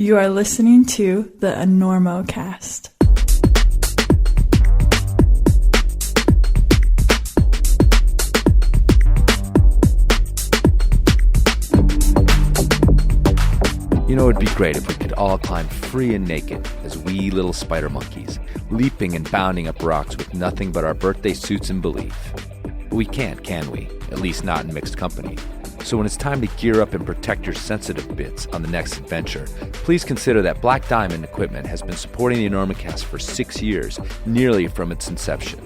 You are listening to the Enormocast. You know, it'd be great if we could all climb free and naked as wee little spider monkeys, leaping and bounding up rocks with nothing but our birthday suits and belief. But we can't, can we? At least not in mixed company. So when it's time to gear up and protect your sensitive bits on the next adventure, please consider that Black Diamond Equipment has been supporting the Enormocast for 6 years, nearly from its inception.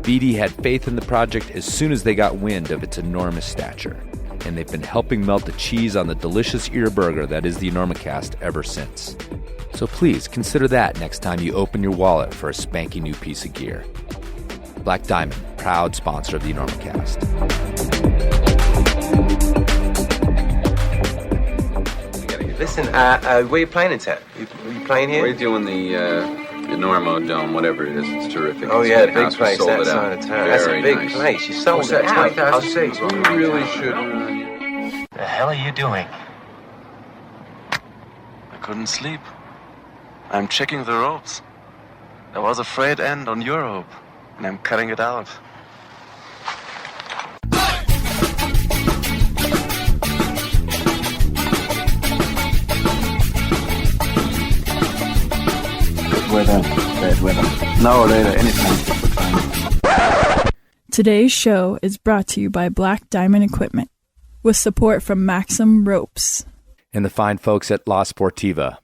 BD had faith in the project as soon as they got wind of its enormous stature, and they've been helping melt the cheese on the delicious ear burger that is the Enormocast ever since. So please consider that next time you open your wallet for a spanky new piece of gear. Black Diamond, proud sponsor of the Enormocast. Listen, where are you playing in town? Are you playing here? We're doing the Enormo Dome, whatever it is. It's terrific. Oh, It's yeah, a big house. We place, sold that it out. side of town. That's a Very big nice. place. You sold What's it that, out. 20,000 seats? We really should. The hell are you doing? I couldn't sleep. I'm checking the ropes. There was a frayed end on your rope, and I'm cutting it out. Bad weather. No, later, anytime. Today's show is brought to you by Black Diamond Equipment, with support from Maxim Ropes. And the fine folks at La Sportiva.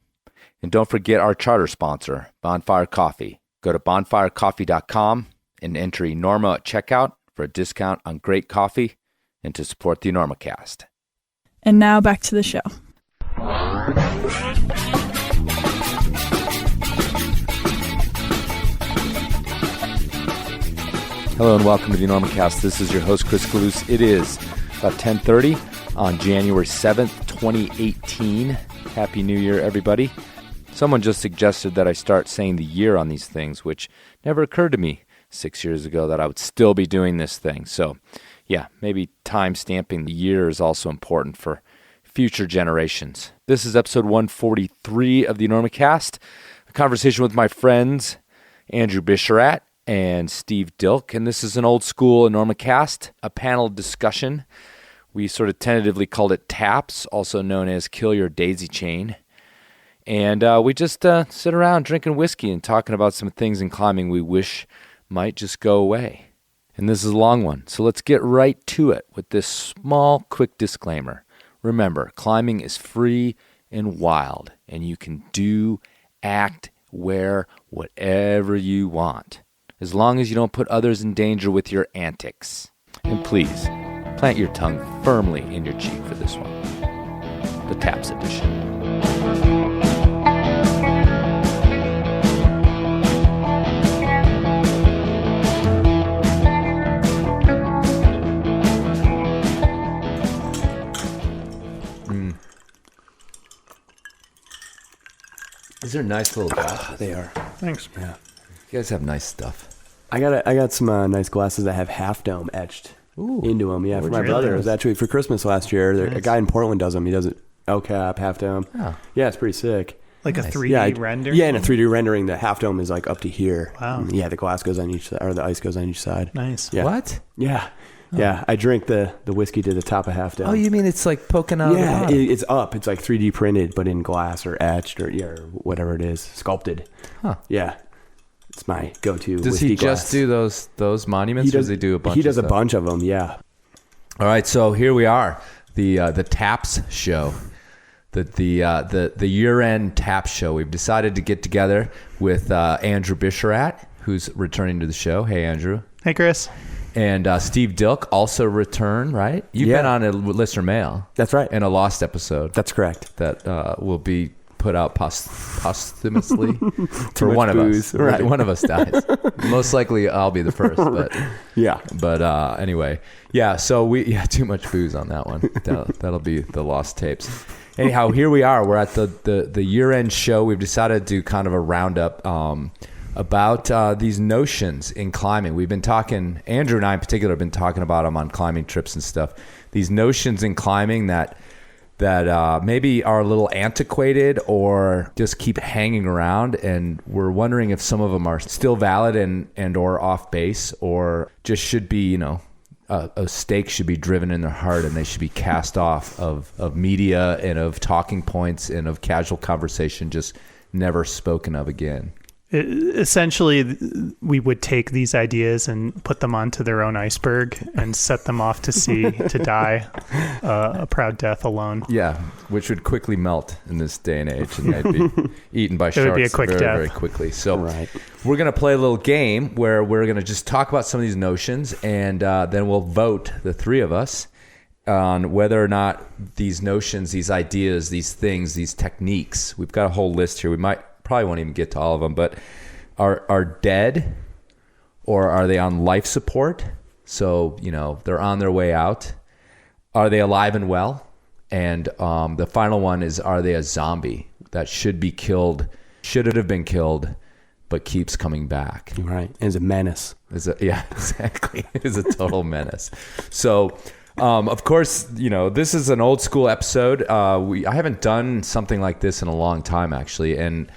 And don't forget our charter sponsor, Bonfire Coffee. Go to bonfirecoffee.com and enter Enorma at checkout for a discount on great coffee and to support the Enormocast. And now back to the show. Hello and welcome to the Enormocast. This is your host, Chris Kalous. It is about 10:30 on January 7th, 2018. Happy New Year, everybody. Someone just suggested that I start saying the year on these things, which never occurred to me 6 years ago that I would still be doing this thing. So, yeah, maybe time stamping the year is also important for future generations. This is episode 143 of the Enormocast, a conversation with my friends Andrew Bisharat and Steve Dilk, and this is an old school Enormocast, a panel discussion. We sort of tentatively called it TAPS, also known as Kill Your Daisy Chain. And we just sit around drinking whiskey and talking about some things in climbing we wish might just go away. And this is a long one, so let's get right to it with this small, quick disclaimer. Remember, climbing is free and wild, and you can do, act, wear whatever you want, as long as you don't put others in danger with your antics. And please, plant your tongue firmly in your cheek for this one. The TAPS edition. These are nice little glasses. They are. Thanks. Yeah. You guys have nice stuff. I got some nice glasses that have half dome etched into them. Yeah, for my brother. It was actually for Christmas last year. Nice. A guy in Portland does them. He does it El Cap, half dome. Oh. Yeah, it's pretty sick. Like nice. A 3D render? Yeah, in a 3D rendering, the half dome is like up to here. Wow. Yeah, the glass goes on each side, or the ice goes on each side. Nice. Yeah. What? Yeah. Oh. Yeah, I drink the whiskey to the top of half dome. Oh, you mean it's like poking out? Yeah, it's up. It's like 3D printed, but in glass or etched or whatever it is, sculpted. Huh. Yeah, it's my go-to. Does whiskey he glass. just do those monuments, or does he do a bunch? He does of a bunch of them. Yeah. All right, so here we are, the TAPS show, the year-end TAPS show. We've decided to get together with Andrew Bisharat, who's returning to the show. Hey, Andrew. Hey, Chris. And Steve Dilk also returned, right? You've been on a listener mail. That's right. And a lost episode. That's correct. That will be put out posthumously for one of us. Right. One of us dies. Most likely I'll be the first. But yeah. But anyway, yeah. So too much booze on that one. That'll be the lost tapes. Anyhow, here we are. We're at the year-end show. We've decided to do kind of a roundup about these notions in climbing. We've been talking, Andrew and I in particular have been talking about them on climbing trips and stuff. These notions in climbing that that maybe are a little antiquated or just keep hanging around, and we're wondering if some of them are still valid and or off base, or just should be, a stake should be driven in their heart and they should be cast off of media and of talking points and of casual conversation, just never spoken of again. Essentially, we would take these ideas and put them onto their own iceberg and set them off to sea to die a proud death alone. Yeah, which would quickly melt in this day and age, and they'd be eaten by sharks would be a quick very, death. very quickly. So we're going to play a little game where we're going to just talk about some of these notions, and then we'll vote, the three of us, on whether or not these notions, these ideas, these things, these techniques, we've got a whole list here. We probably won't even get to all of them, but are dead, or are they on life support? So, they're on their way out. Are they alive and well? And the final one is, are they a zombie that should have been killed, but keeps coming back? Right. Is a menace. Yeah, exactly. It is a total menace. So, of course, this is an old school episode. I haven't done something like this in a long time, actually. And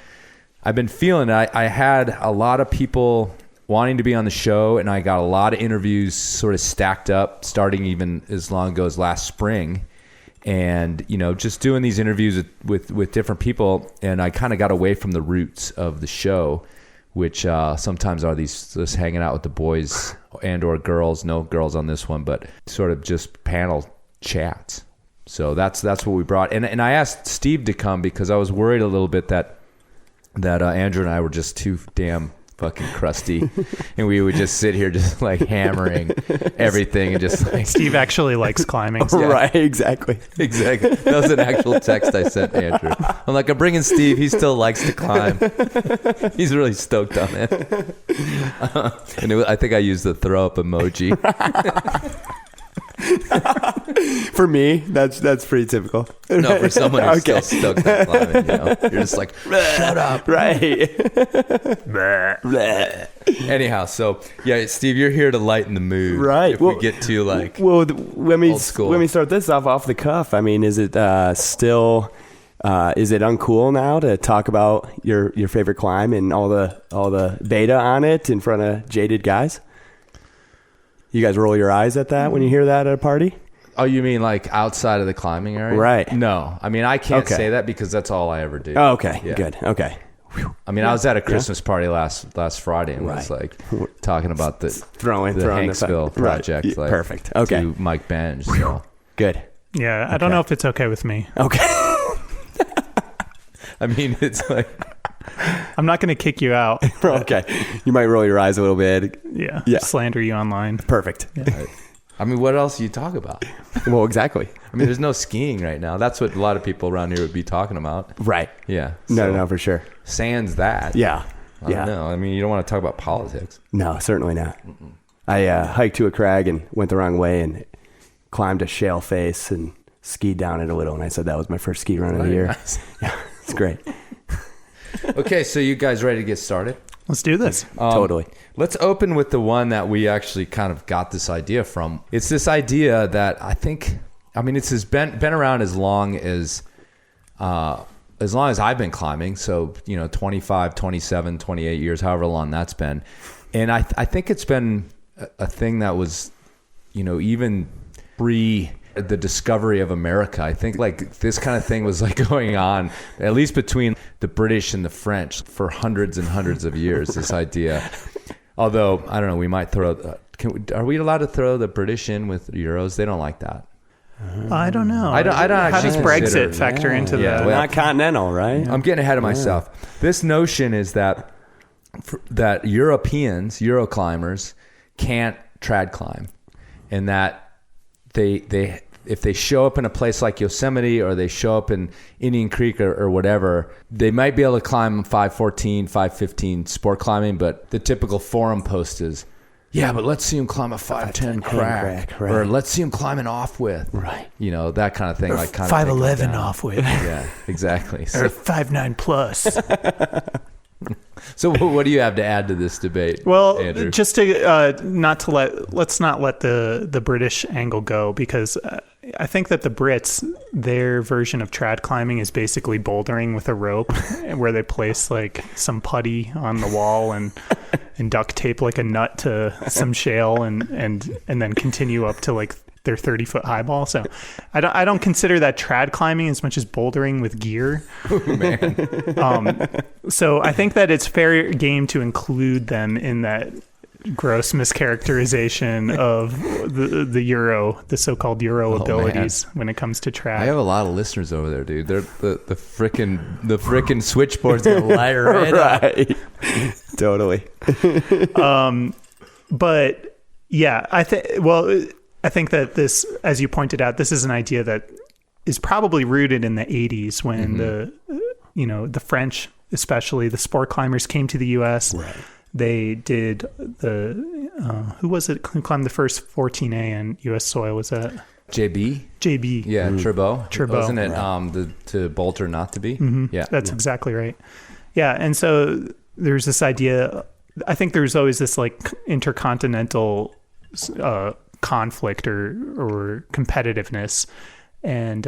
I've been feeling I had a lot of people wanting to be on the show, and I got a lot of interviews sort of stacked up, starting even as long ago as last spring. And, just doing these interviews with different people, and I kind of got away from the roots of the show, which sometimes are these just hanging out with the boys and or girls. No girls on this one, but sort of just panel chats. So that's what we brought. And I asked Steve to come because I was worried a little bit that Andrew and I were just too damn fucking crusty, and we would just sit here just like hammering everything and just like... Steve actually likes climbing. Yeah. Right, exactly. That was an actual text I sent Andrew. I'm like, I'm bringing Steve. He still likes to climb. He's really stoked on it. And I think I used the throw up emoji. For me, that's pretty typical. No, for someone who's still stoked on climbing, you're just like, shut up. Right. Anyhow, so yeah, Steve, you're here to lighten the mood. Right. If we get to like let me start this off the cuff. I mean, is it still is it uncool now to talk about your favorite climb and all the beta on it in front of jaded guys? You guys roll your eyes at that when you hear that at a party? Oh, you mean like outside of the climbing area? Right. No. I mean, I can't say that because that's all I ever do. Oh, okay. Yeah. Good. Okay. I mean, I was at a Christmas party last Friday and was like talking about the Hanksville project. Right. Like, perfect. Okay. To Mike Benge. So. Good. Yeah, I don't know if it's okay with me. Okay. I mean, it's like... I'm not going to kick you out. Okay. You might roll your eyes a little bit. Yeah. Slander you online. Perfect. Yeah. Right. I mean, what else do you talk about? Well, exactly. I mean, there's no skiing right now. That's what a lot of people around here would be talking about. Right. Yeah. No, for sure. Sans that. Yeah. I don't know. I mean, you don't want to talk about politics. No, certainly not. Mm-mm. I hiked to a crag and went the wrong way and climbed a shale face and skied down it a little. And I said that was my first ski run of the year. Nice. Yeah, it's great. Okay, so you guys ready to get started? Let's do this. Totally. Let's open with the one that we actually kind of got this idea from. It's this idea that it's been around as long as I've been climbing. So, 25, 27, 28 years, however long that's been. And I think it's been a thing that was, even pre the discovery of America. I think like this kind of thing was like going on at least between the British and the French for hundreds and hundreds of years, this idea. Although, I don't know, we might throw... are we allowed to throw the British in with Euros? They don't like that. I don't know. I don't How does actually Brexit factor into that? Well, not continental, right? I'm getting ahead of myself. This notion is that Europeans, Euro climbers, can't trad climb, and that they if they show up in a place like Yosemite or they show up in Indian Creek or whatever, they might be able to climb 514, 515 sport climbing, but the typical forum post is, yeah, but let's see him climb a 510 crack. Right. Or let's see him climb an off with. Right. That kind of thing. Or like kind 511 off with. Yeah, exactly. Or 5.9 plus. So what do you have to add to this debate? Well, Andrew? just to let's not let the British angle go, because I think that the Brits, their version of trad climbing is basically bouldering with a rope where they place like some putty on the wall and duct tape like a nut to some shale and then continue up to like their 30-foot high ball. So I don't consider that trad climbing as much as bouldering with gear. Oh, man. So I think that it's fair game to include them in that gross mischaracterization of the so-called Euro abilities when it comes to trad. I have a lot of listeners over there, dude. They're the frickin' switchboard's gonna light right up. Totally. But yeah, I think that this, as you pointed out, this is an idea that is probably rooted in the 80s when the French, especially the sport climbers, came to the U.S. Right. They did who was it who climbed the first 14A on U.S. soil? Was that JB? Yeah, Turbo. Wasn't it right. to bolt or not to be? Mm-hmm. Yeah. That's exactly right. Yeah, and so there's this idea, I think there's always this like intercontinental conflict or competitiveness. And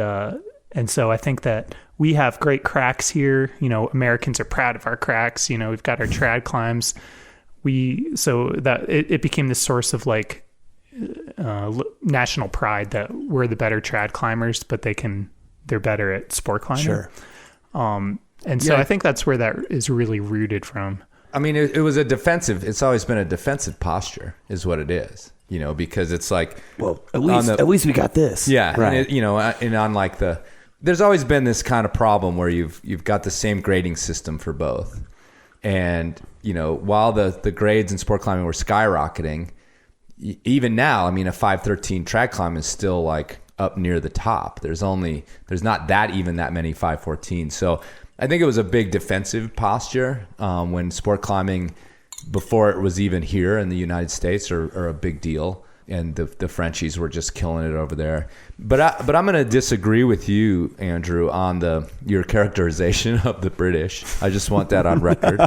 so I think that we have great cracks here. You know, Americans are proud of our cracks. You know, we've got our trad climbs. So that it became this source of like national pride that we're the better trad climbers, but they're better at sport climbing. Sure. And so I think that's where that is really rooted from. I mean, it was it's always been a defensive posture is what it is, you know, because it's like, well, at least we got this. Yeah. Right. And and on like there's always been this kind of problem where you've got the same grading system for both. And, you know, while the grades in sport climbing were skyrocketing, even now, I mean, a 513 trad climb is still like up near the top. There's not that many 514. So I think it was a big defensive posture when sport climbing, before it was even here in the United States, are a big deal. And the Frenchies were just killing it over there. But I'm going to disagree with you, Andrew, on your characterization of the British. I just want that on record.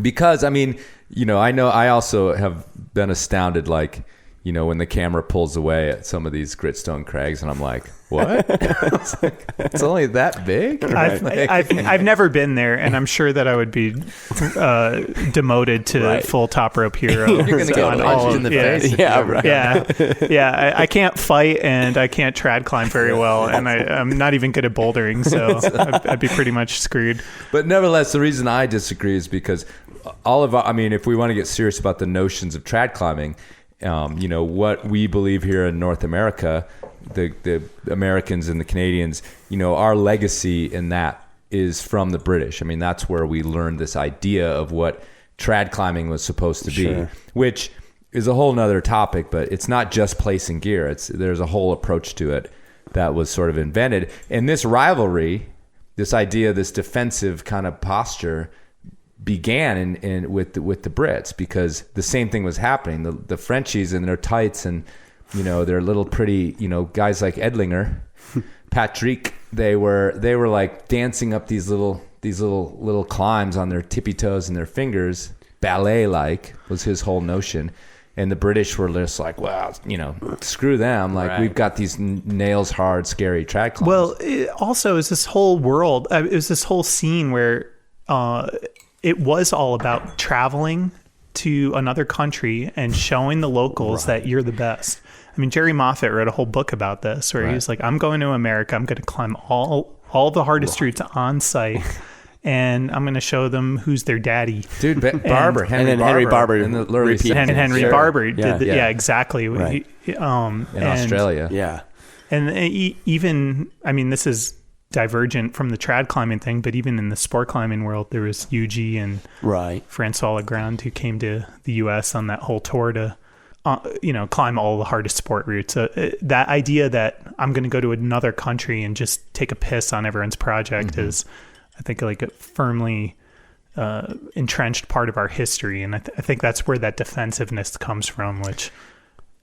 Because, I mean, you know I also have been astounded, like, you know, when the camera pulls away at some of these Gritstone Crags, and I'm like, what? It's only that big? I've never been there, and I'm sure that I would be demoted to full top rope hero. You're going to get punched in the face. Yeah, right. Yeah. I can't fight, and I can't trad climb very well, and I'm not even good at bouldering, so I'd be pretty much screwed. But nevertheless, the reason I disagree is because if we want to get serious about the notions of trad climbing, you know, what we believe here in North America, the Americans and the Canadians, you know, our legacy in that is from the British. I mean, that's where we learned this idea of what trad climbing was supposed to be, which is a whole nother topic, but it's not just placing gear. There's a whole approach to it that was sort of invented. And this rivalry, this idea, this defensive kind of posture began with the Brits, because the same thing was happening. The Frenchies in their tights and, you know, their little pretty, you know, guys like Edlinger, Patrick, they were like dancing up these little climbs on their tippy toes and their fingers, ballet like was his whole notion. And the British were just like, well, you know, screw them. Like, we've got these nails hard, scary trad climbs. Well, it also is this whole world. It was this whole scene where it was all about traveling to another country and showing the locals that you're the best. I mean, Jerry Moffat wrote a whole book about this where he was like, I'm going to America. I'm going to climb all the hardest routes on site. And I'm going to show them who's their daddy. Dude, Henry Barber. In the Henry Barber. Exactly. Right. In Australia. Yeah. And even, I mean, this is divergent from the trad climbing thing, but even in the sport climbing world, there was Yuji and Francois Legrand who came to the U.S. on that whole tour to, climb all the hardest sport routes. That idea that I'm going to go to another country and just take a piss on everyone's project is, I think, like a firmly entrenched part of our history. And I think that's where that defensiveness comes from, which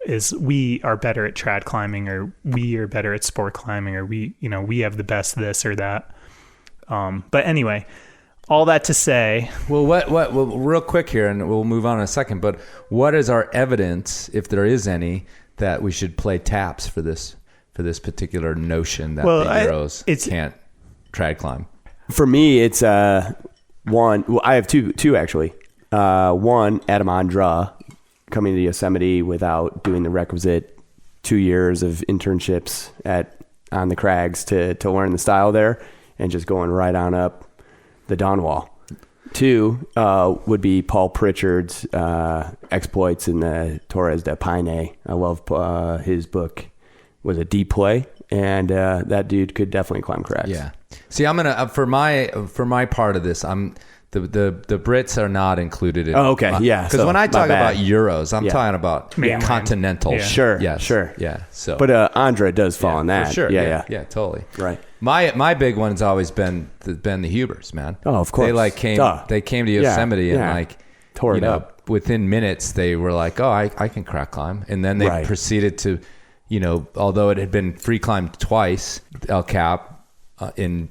is we are better at trad climbing, or we are better at sport climbing, or we have the best this or that. But anyway, all that to say, well, real quick here, and we'll move on in a second, but what is our evidence, if there is any, that we should play taps for this particular notion that the Euros can't trad climb? For me, it's one. Well, I have two actually. One, Adam Andra coming to Yosemite without doing the requisite 2 years of internships on the crags to learn the style there, and just going right on up the Dawn Wall. Two would be Paul Pritchard's exploits in the Torres de Paine. I love his book. Was a deep play, and that dude could definitely climb crags. Yeah. See, I'm gonna for my part of this, I'm the Brits are not included in. Oh, okay, yeah. Because when I talk about Euros, I'm talking about continental. Yeah. Sure, yes, sure. Yeah. So, but Andra does fall on that. For sure. Yeah, totally. Right. My big one's always been the Hubers, man. Oh, of course. They came to Yosemite and tore it up. Within minutes they were like, oh, I can crack climb, and then they proceeded to, although it had been free climbed twice, El Cap, in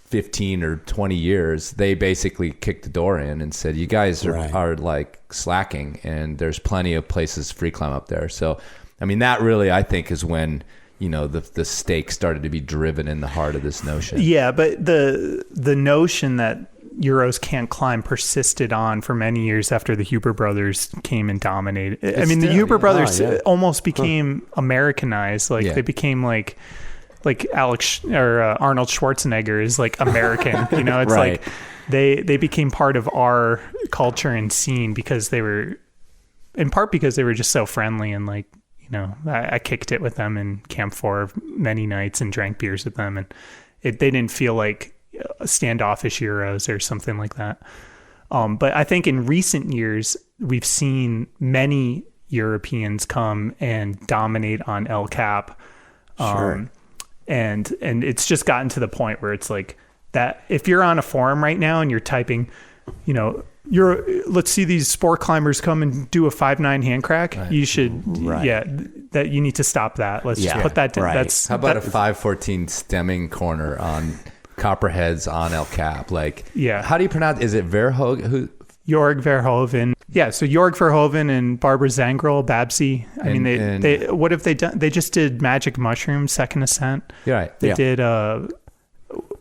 15 or 20 years, they basically kicked the door in and said, you guys are like slacking, and there's plenty of places free climb up there. So, I mean, that really, I think, is when the stake started to be driven in the heart of this notion. Yeah, but the notion that Euros can't climb persisted on for many years after the Huber brothers came and dominated. The Huber brothers almost became Americanized. Like they became like Alex or Arnold Schwarzenegger is like American. It's like they became part of our culture and scene because they were, in part because they were just so friendly, and like, I kicked it with them in Camp 4 many nights and drank beers with them, and they didn't feel like standoffish Euros or something like that. But I think in recent years, we've seen many Europeans come and dominate on El Cap. And it's just gotten to the point where it's like that. If you're on a forum right now and you're typing, let's see these sport climbers come and do a 5.9 hand crack. Right. You should, that you need to stop that. Let's just put that down. Right. How about a 5.14 stemming corner on Copperheads on El Cap? Like, how do you pronounce? Is it Verhoeven? Jorg Verhoeven. Yeah, so Jorg Verhoeven and Barbara Zangrel, Babsy. They what have they done? They just did Magic Mushroom Second Ascent. Right. They did.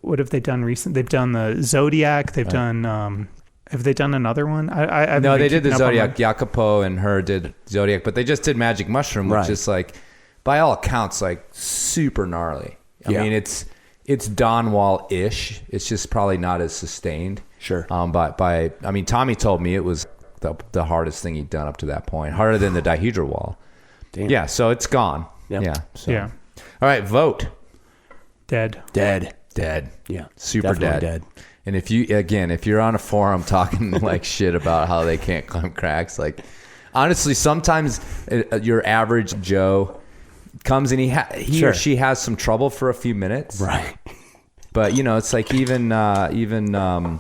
What have they done recent? They've done the Zodiac. They've done. Have they done another one? No, they did the Zodiac. Jacopo and her did Zodiac, but they just did Magic Mushroom, which is like, by all accounts, like super gnarly. I mean, it's Dawn Wall-ish. It's just probably not as sustained. Sure. Tommy told me it was the hardest thing he'd done up to that point, harder than the dihedral wall. Damn. Yeah, so it's gone. Yep. Yeah. So. Yeah. All right, vote. Dead. Yeah. Super dead. And if you're on a forum talking like shit about how they can't climb cracks, like, honestly, sometimes your average Joe comes and he or she has some trouble for a few minutes. Right. But it's like even Nina.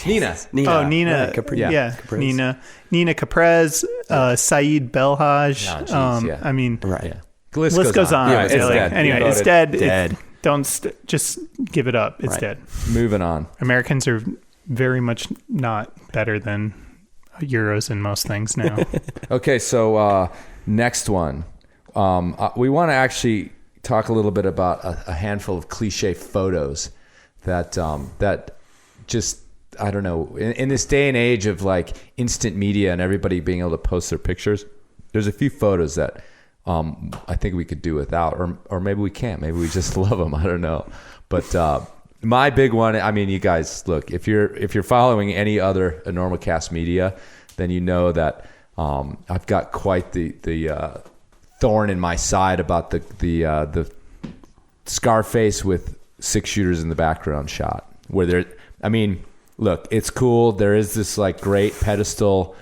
Oh, Nina. Caprez. Nina Caprez, Saeed Belhaj. Yeah. List goes on. Yeah, it's dead. Anyway, it's dead. Just give it up. It's dead. Moving on. Americans are very much not better than Euros in most things now. Okay, so next one. We want to actually talk a little bit about a handful of cliche photos that just, I don't know, in this day and age of like instant media and everybody being able to post their pictures, there's a few photos that I think we could do without, or maybe we can't. Maybe we just love them. I don't know. But my big one, I mean, you guys, look, if you're following any other Enormocast media, then you know that I've got quite the thorn in my side about the Scarface with 6 shooters in the background shot. Look, it's cool. There is this like great pedestal.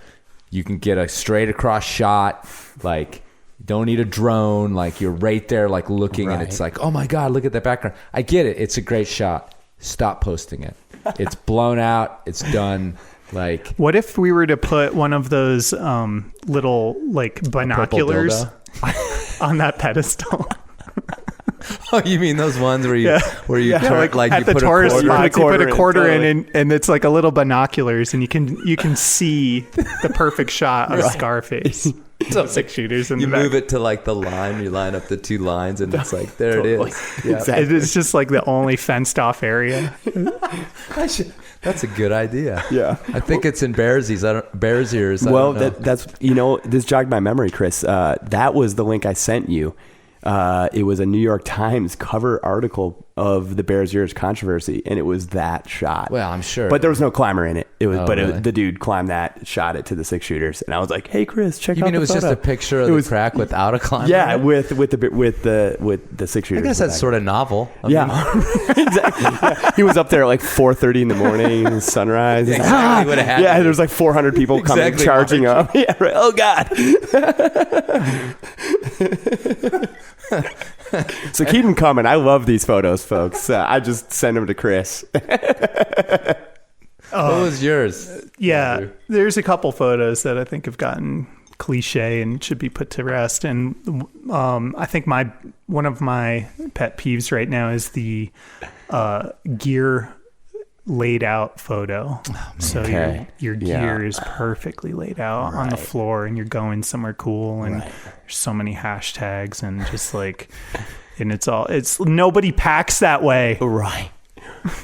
You can get a straight across shot, like. Don't need a drone, like you're right there like looking and it's like, oh my God, look at that background. I get it. It's a great shot. Stop posting it. It's blown out. It's done. Like, what if we were to put one of those little like binoculars on that pedestal? Oh, you mean those ones where you turn, like at you the put tourist spots, you put a quarter in, in and it's like a little binoculars and you can see the perfect shot of Scarface. six shooters in you the back. move it to like the line. You line up the two lines, and it's like there Totally. it is. Yeah. Exactly. It's just like the only fenced off area. That's a good idea. Yeah. I think it's in Bears Ears. Well, that's this jogged my memory, Chris. That was the link I sent you. It was a New York Times cover article of the Bears Ears controversy, and it was that shot. Well, I'm sure, but there was no climber in it. It was, really? the dude climbed that, shot it to the six shooters, and I was like, "Hey, Chris, check out." You mean it was photo. just a picture of the crack without a climber? Yeah, with the six shooters. I guess that's sort of novel. Exactly. Yeah. He was up there at like 4:30 in the morning, sunrise. Exactly what it had. Yeah, there's like 400 people coming charging up. Yeah, right. Oh God. So keep them coming. I love these photos, folks. I just send them to Chris. What was yours? Yeah, there's a couple photos that I think have gotten cliche and should be put to rest. And I think one of my pet peeves right now is the gear laid out photo. So your gear is perfectly laid out on the floor, and you're going somewhere cool, and there's so many hashtags, and just like, and it's nobody packs that way. Right.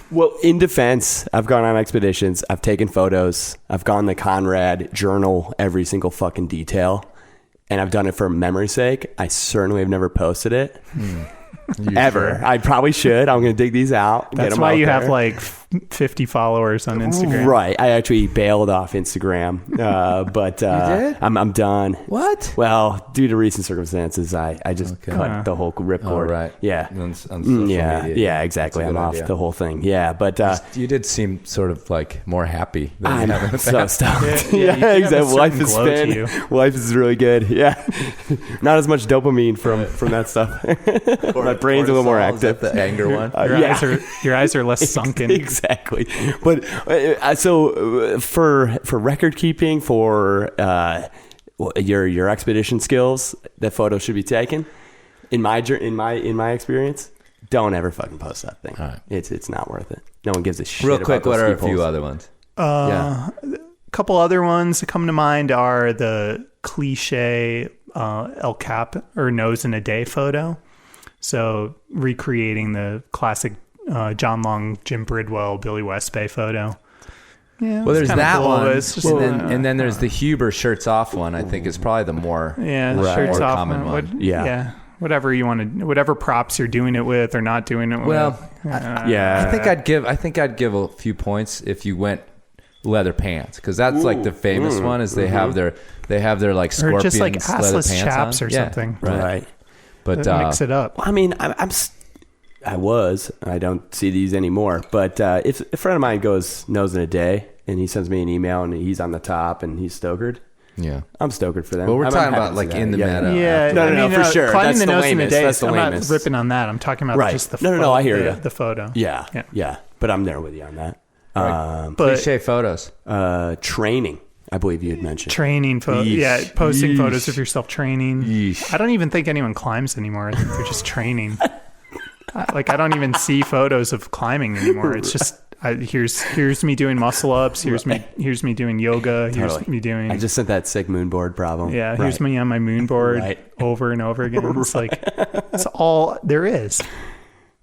Well, in defense, I've gone on expeditions. I've taken photos. I've gone the Conrad journal every single fucking detail, and I've done it for memory's sake. I certainly have never posted it. Ever. Sure? I probably should. I'm going to dig these out. That's why you have like 50 followers on Instagram. Right. I actually bailed off Instagram, but you did? I'm done. What? Well, due to recent circumstances, I just cut the whole ripcord. Oh, right. Yeah. On social media. Yeah, exactly. I'm off the whole thing. Yeah, but you did seem sort of like more happy than I'm you have in the so past. stoked. Yeah, exactly. Life is glow spin. to you. Life is really good. Yeah. Not as much dopamine from that stuff. My brain's a little more active. The anger one. Your eyes are less sunken. Exactly. But so for record keeping, for your expedition skills, that photo should be taken. In my experience, don't ever fucking post that thing. Right. It's not worth it. No one gives a shit. Real quick, about what those are a ski few poles. other ones? A couple other ones that come to mind are the cliche El Cap or nose in a day photo. So recreating the classic John Long, Jim Bridwell, Billy Westbay photo. Yeah, well, there's that cool, one, just, and then there's the Huber shirts off one. I think is probably the more shirts more off common one. Whatever you want to, whatever props you're doing it with or not doing it with. Well, I think I'd give a few points if you went leather pants, because that's like the famous one. Is they have their like scorpions, or just like assless leather pants chaps on. or something. Right. But mix it up. I mean, I don't see these anymore. But if a friend of mine goes nose in a day and he sends me an email and he's on the top and he's stokered, I'm stokered for them. Well, we're talking about like in the meadow. Yeah, no, for sure. Climbing That's the the nose in a lamest. day. That's the I'm lamest. not ripping on that. I'm talking about just the photo. No, I hear you. The photo. Yeah. But I'm there with you on that. But cliche photos. Training. I believe you had mentioned training photos. Yeah, posting photos of yourself training. Yeesh. I don't even think anyone climbs anymore. I think they're just training. I don't even see photos of climbing anymore. It's just here's me doing muscle ups. Here's me doing yoga. Here's me doing. I just sent that sick moon board problem. Yeah, here's me on my moon board over and over again. It's like it's all there is.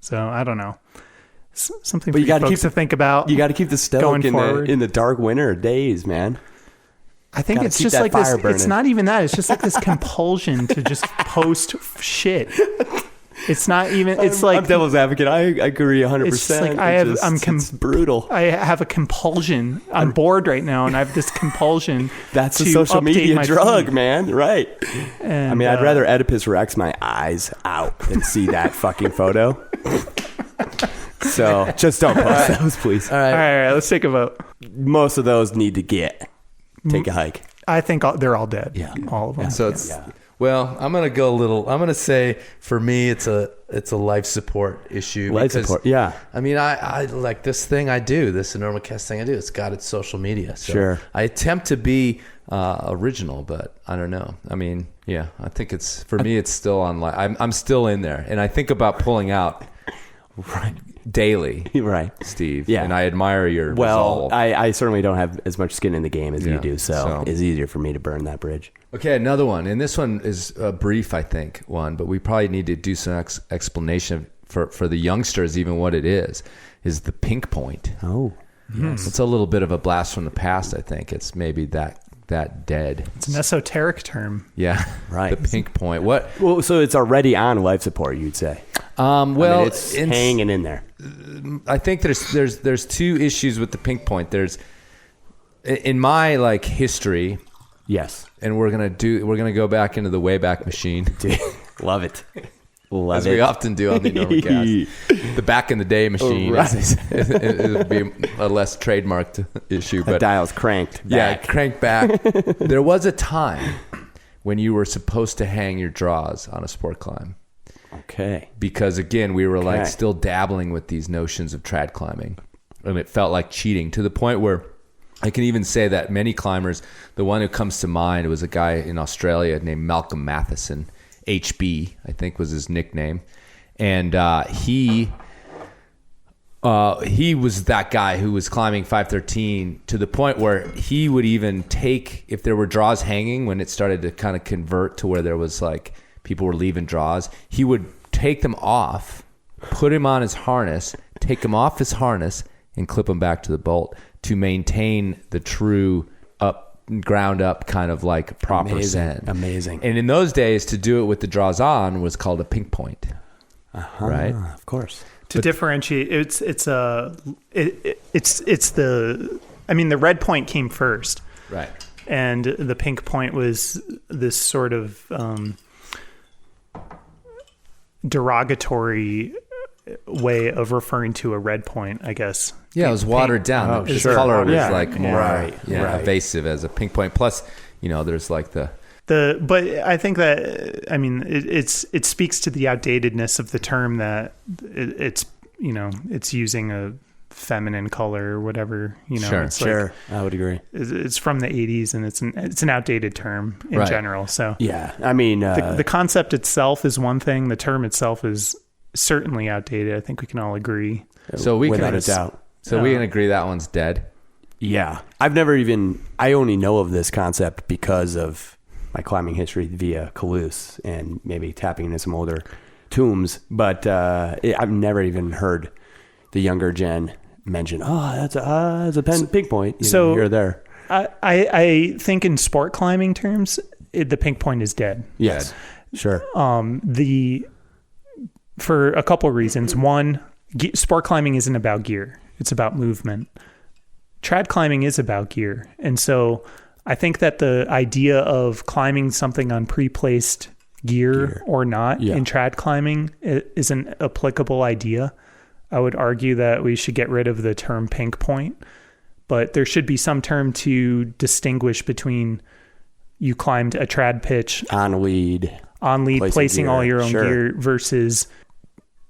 So I don't know. Something for you folks to think about. You got to keep the stoke in the dark winter days, man. I think it's just like this. It's not even that. It's just like this compulsion to just post shit. It's not even. It's like I'm devil's advocate. I agree 100%. It's just like it's brutal. I have a compulsion. I'm bored right now, and I have this compulsion. That's to a social media my drug, feed. man. Right. And, I mean, I'd rather Oedipus Rex my eyes out than see that fucking photo. So just don't post those, please. All right. Let's take a vote. Most of those need to take a hike. I think they're all dead. Yeah, all of them. So it's well, I'm gonna go a little. I'm gonna say for me, it's a life support issue. Support. Yeah. I mean, I like this thing I do. This Enormocast thing I do. It's got its social media. So sure. I attempt to be original, but I don't know. I mean, I think it's for me. It's still online. I'm still in there, and I think about pulling out. Right. daily, right, Steve. Yeah, and I admire your resolve. I certainly don't have as much skin in the game as you do, so it's easier for me to burn that bridge. Okay, another one, and this one is a brief, I think, one, but we probably need to do some explanation for the youngsters, even what it is the pink point. Oh, yes. It's a little bit of a blast from the past, I think. It's maybe that dead. It's an esoteric term. Yeah, right. The pink point. What? Well, so it's already on life support, you'd say. Well, it's hanging in there. I think there's two issues with the pink point. There's in my history. Yes. And we're gonna go back into the Wayback Machine. Love it. As we often do on the Enormocast. The back in the day machine. Right. It would be a less trademarked issue. But dial's cranked back. Yeah, cranked back. There was a time when you were supposed to hang your draws on a sport climb. Okay. Because again, we were still dabbling with these notions of trad climbing. And it felt like cheating to the point where I can even say that many climbers, the one who comes to mind was a guy in Australia named Malcolm Matheson, HB, I think was his nickname. And he was that guy who was climbing 513 to the point where he would even take, if there were draws hanging, when it started to kind of convert to where there was people were leaving draws, he would take them off, put him on his harness, take him off his harness, and clip him back to the bolt to maintain the true ground up kind of proper send. Amazing. And in those days, to do it with the draws on was called a pink point. Right? Of course. To differentiate, the red point came first. Right. And the pink point was this sort of derogatory way of referring to a red point, I guess. Yeah, it was watered down. Oh, His sure. color was more evasive as a pink point. Plus, there's but I think that it speaks to the outdatedness of the term that it's using a feminine color or whatever. Sure. I would agree. It's from the 80s and it's an outdated term in general. So yeah, the concept itself is one thing. The term itself is certainly outdated. I think we can all agree. So without a doubt. So we can agree that one's dead. Yeah, I only know of this concept because of my climbing history via Calouse and maybe tapping into some older tombs, but I've never even heard the younger gen mention, that's a pink point. You're there. I think in sport climbing terms, the pink point is dead. Yes, sure. For a couple of reasons. One, sport climbing isn't about gear. It's about movement. Trad climbing is about gear. And so I think that the idea of climbing something on pre-placed gear or not in trad climbing is an applicable idea. I would argue that we should get rid of the term pink point, but there should be some term to distinguish between you climbed a trad pitch on lead, placing all your own gear versus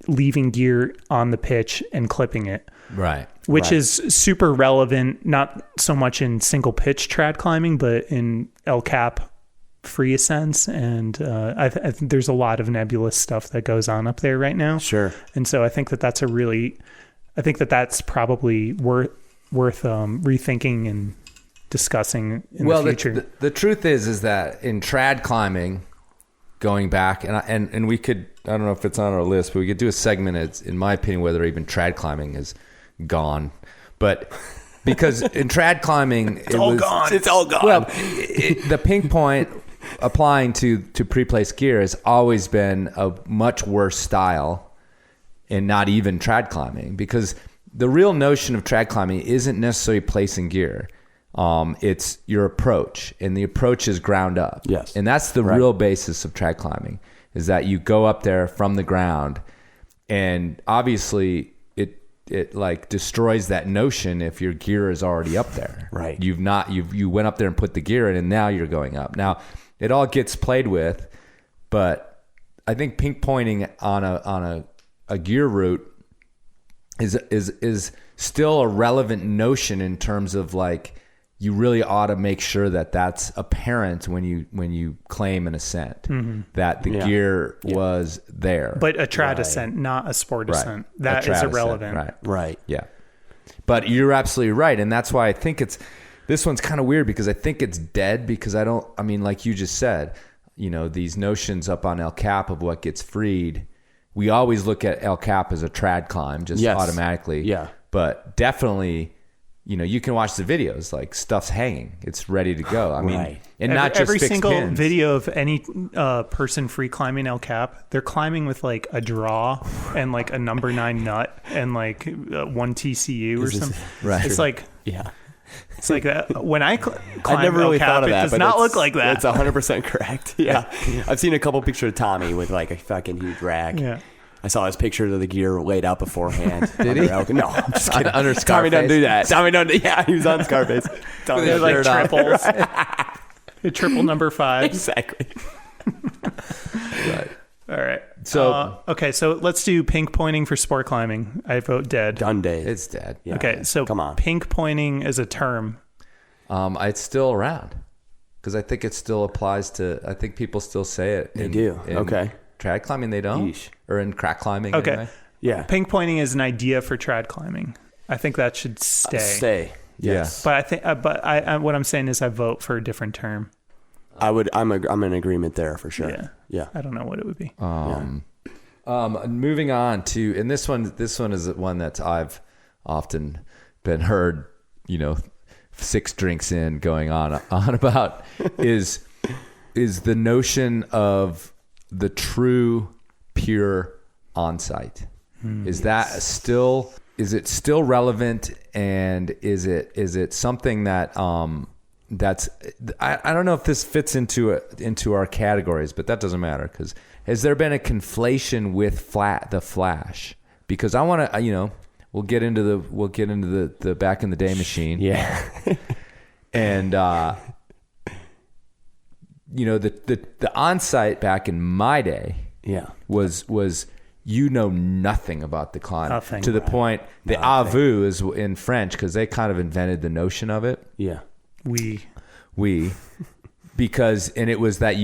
leaving gear on the pitch and clipping it. Right. Which is super relevant, not so much in single pitch trad climbing, but in El Cap free ascents. And I think there's a lot of nebulous stuff that goes on up there right now. Sure. And so I think that's probably worth rethinking and discussing in the future. The truth is that in trad climbing, going back, and we could, I don't know if it's on our list, but we could do a segment, in my opinion, whether even trad climbing is gone. But because in trad climbing, it's all gone. Well, the pink point applying to pre-placed gear has always been a much worse style and not even trad climbing, because the real notion of trad climbing isn't necessarily placing gear. It's your approach, and the approach is ground up. Yes. And that's the real basis of trad climbing, is that you go up there from the ground, and obviously it destroys that notion if your gear is already up there. Right. You went up there and put the gear in, and now you're going up. Now it all gets played with, but I think pink pointing on a gear route is still a relevant notion in terms of you really ought to make sure that that's apparent when you claim an ascent, that the gear was there. But a trad ascent, not a sport ascent. That is irrelevant. Ascent, right. Yeah. But you're absolutely right. And that's why I think this one's kind of weird, because I think it's dead, because like you just said, these notions up on El Cap of what gets freed, we always look at El Cap as a trad climb just automatically. Yeah. But definitely, you can watch the videos, like stuff's hanging, it's ready to go. I mean, and not just every fixed single pins. video of any person free climbing El Cap, they're climbing with like a draw and like a number 9 nut and like 1 TCU or something. Right. It's like, it's like when I climb I never really El Cap, thought of that. It does not look like that. It's 100% correct. Yeah. I've seen a couple pictures of Tommy with like a fucking huge rack. Yeah. I saw his picture of the gear laid out beforehand. Did he? No, I'm just kidding. Under Scarface. Tommy doesn't do that. Tommy don't. Yeah, he was on Scarface. Tommy they're like triples. A triple number 5. Exactly. Right. All right. So okay. So let's do pink pointing for sport climbing. I vote dead. Done dead. It's dead. Yeah. Okay. So come on. Pink pointing as a term. It's still around, because I think it still applies to. I think people still say it. They do. Okay. Trad climbing, they don't. Yeesh. Or in crack climbing. Okay. Anyway. Yeah. Pink pointing is an idea for trad climbing. I think that should stay. Yes. But I think. But what I'm saying is, I vote for a different term. I'm in agreement there for sure. Yeah. I don't know what it would be. Moving on to, and this one is one that I've often been heard, 6 drinks in going on about is the notion of the true pure on-site. Is it still relevant, and is it something that that's I don't know if this fits into our categories, but that doesn't matter, because has there been a conflation with the flash? Because I want to, we'll get into the back in the day machine. Yeah. And the on-site back in my day was nothing about the climb. Nothing. To the point the avu is in French, because they kind of invented the notion of it. Yeah. We because, and it was that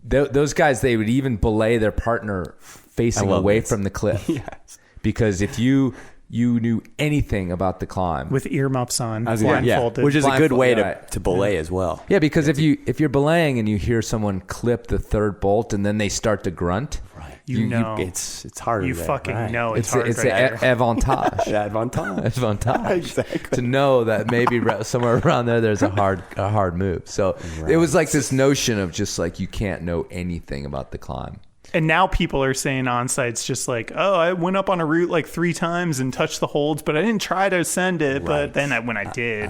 those guys, they would even belay their partner facing away from the cliff. Yes. Because if you knew anything about the climb with earmuffs on, blindfolded, which is a good way to belay as well. Yeah, because if you're belaying and you hear someone clip the 3rd bolt and then they start to grunt, right? It's harder. You fucking know it's hard. It's an avantage. Advantage. Exactly. To know that maybe somewhere around there's a hard move. So it was like this notion of just like, you can't know anything about the climb. And now people are saying on-site's just like, oh, I went up on a route like 3 times and touched the holds, but I didn't try to ascend it. Right. But then when I did,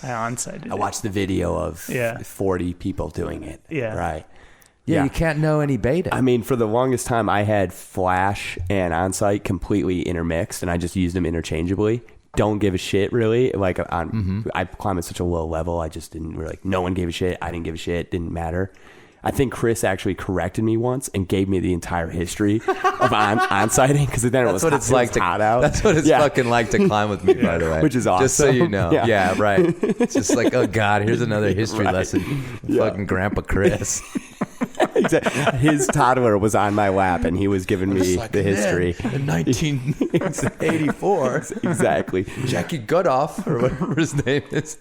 I on-sited. I watched the video of 40 people doing it. Yeah. Right. Yeah, you can't know any beta. I mean, for the longest time, I had flash and on-site completely intermixed, and I just used them interchangeably. Don't give a shit, really. Like, I climb at such a low level, I just didn't really, no one gave a shit. I didn't give a shit. Didn't matter. I think Chris actually corrected me once and gave me the entire history of on-sighting, because then that's what it's like to hot out. That's what it's fucking like to climb with me, by the way. Which is awesome. Just so you know. Yeah, right. It's just like, oh God, here's another history lesson. Fucking Grandpa Chris. Exactly. His toddler was on my lap and he was giving me the history. In 1984. Exactly. Jackie Goodoff, or whatever his name is.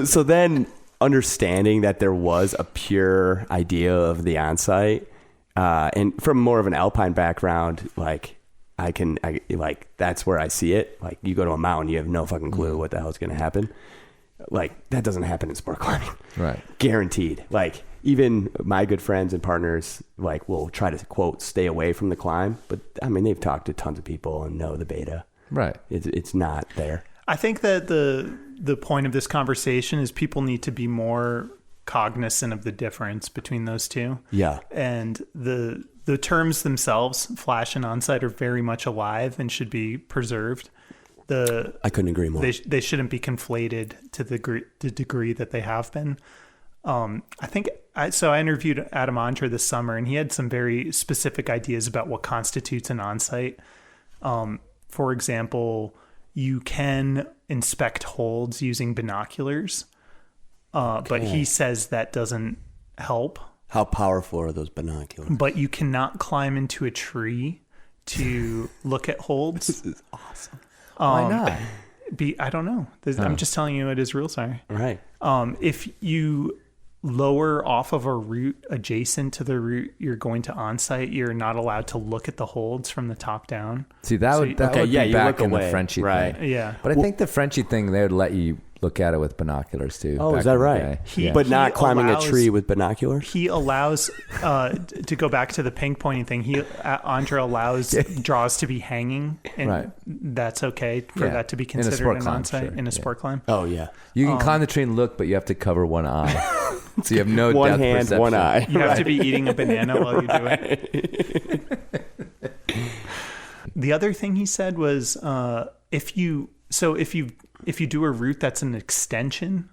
So then, understanding that there was a pure idea of the on-site, and from more of an alpine background, like that's where I see it. Like, you go to a mountain, you have no fucking clue what the hell is going to happen. Like, that doesn't happen in sport climbing. Right. Guaranteed. Like, even my good friends and partners, like, will try to, quote, stay away from the climb. But, I mean, they've talked to tons of people and know the beta. Right. It's not there. I think that the point of this conversation is people need to be more cognizant of the difference between those two. Yeah. And the terms themselves, flash and onsite, are very much alive and should be preserved. I couldn't agree more. They shouldn't be conflated to the degree that they have been. I interviewed Adam Andre this summer, and he had some very specific ideas about what constitutes an onsite. For example, you can inspect holds using binoculars, but he says that doesn't help. How powerful are those binoculars? But you cannot climb into a tree to look at holds. This is awesome. Why not? I don't know. I'm just telling you it is real. Sorry. Right. If you lower off of a route adjacent to the route you're going to on-site, you're not allowed to look at the holds from the top down. See, that would be back in the Frenchie right. thing. Yeah. But I think the Frenchie thing, they would let you look at it with binoculars too. Oh, is that right? But not climbing a tree with binoculars? He allows, to go back to the pink pointing thing, Andre allows draws to be hanging, and that's okay for that to be considered an on-site in a sport climb. Oh, yeah. You can climb the tree and look, but you have to cover one eye. So you have no one depth hand, perception. one eye. You have to be eating a banana while you do it. The other thing he said was, if you do a route that's an extension,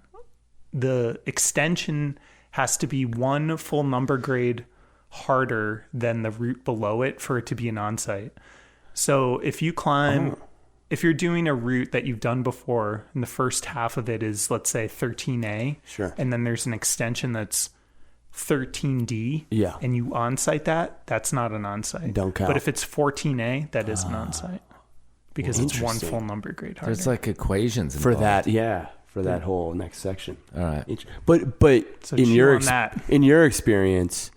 the extension has to be one full number grade harder than the route below it for it to be an on-site. So if you climb, if you're doing a route that you've done before, and the first half of it is, let's say, 13A, sure, and then there's an extension that's 13D, yeah, and you on-site that's not an on-site. Don't count. But if it's 14A, that is an on-site. Because it's one full number grade harder. There's like equations for involved. that, for that whole next section. All right. But so in your experience,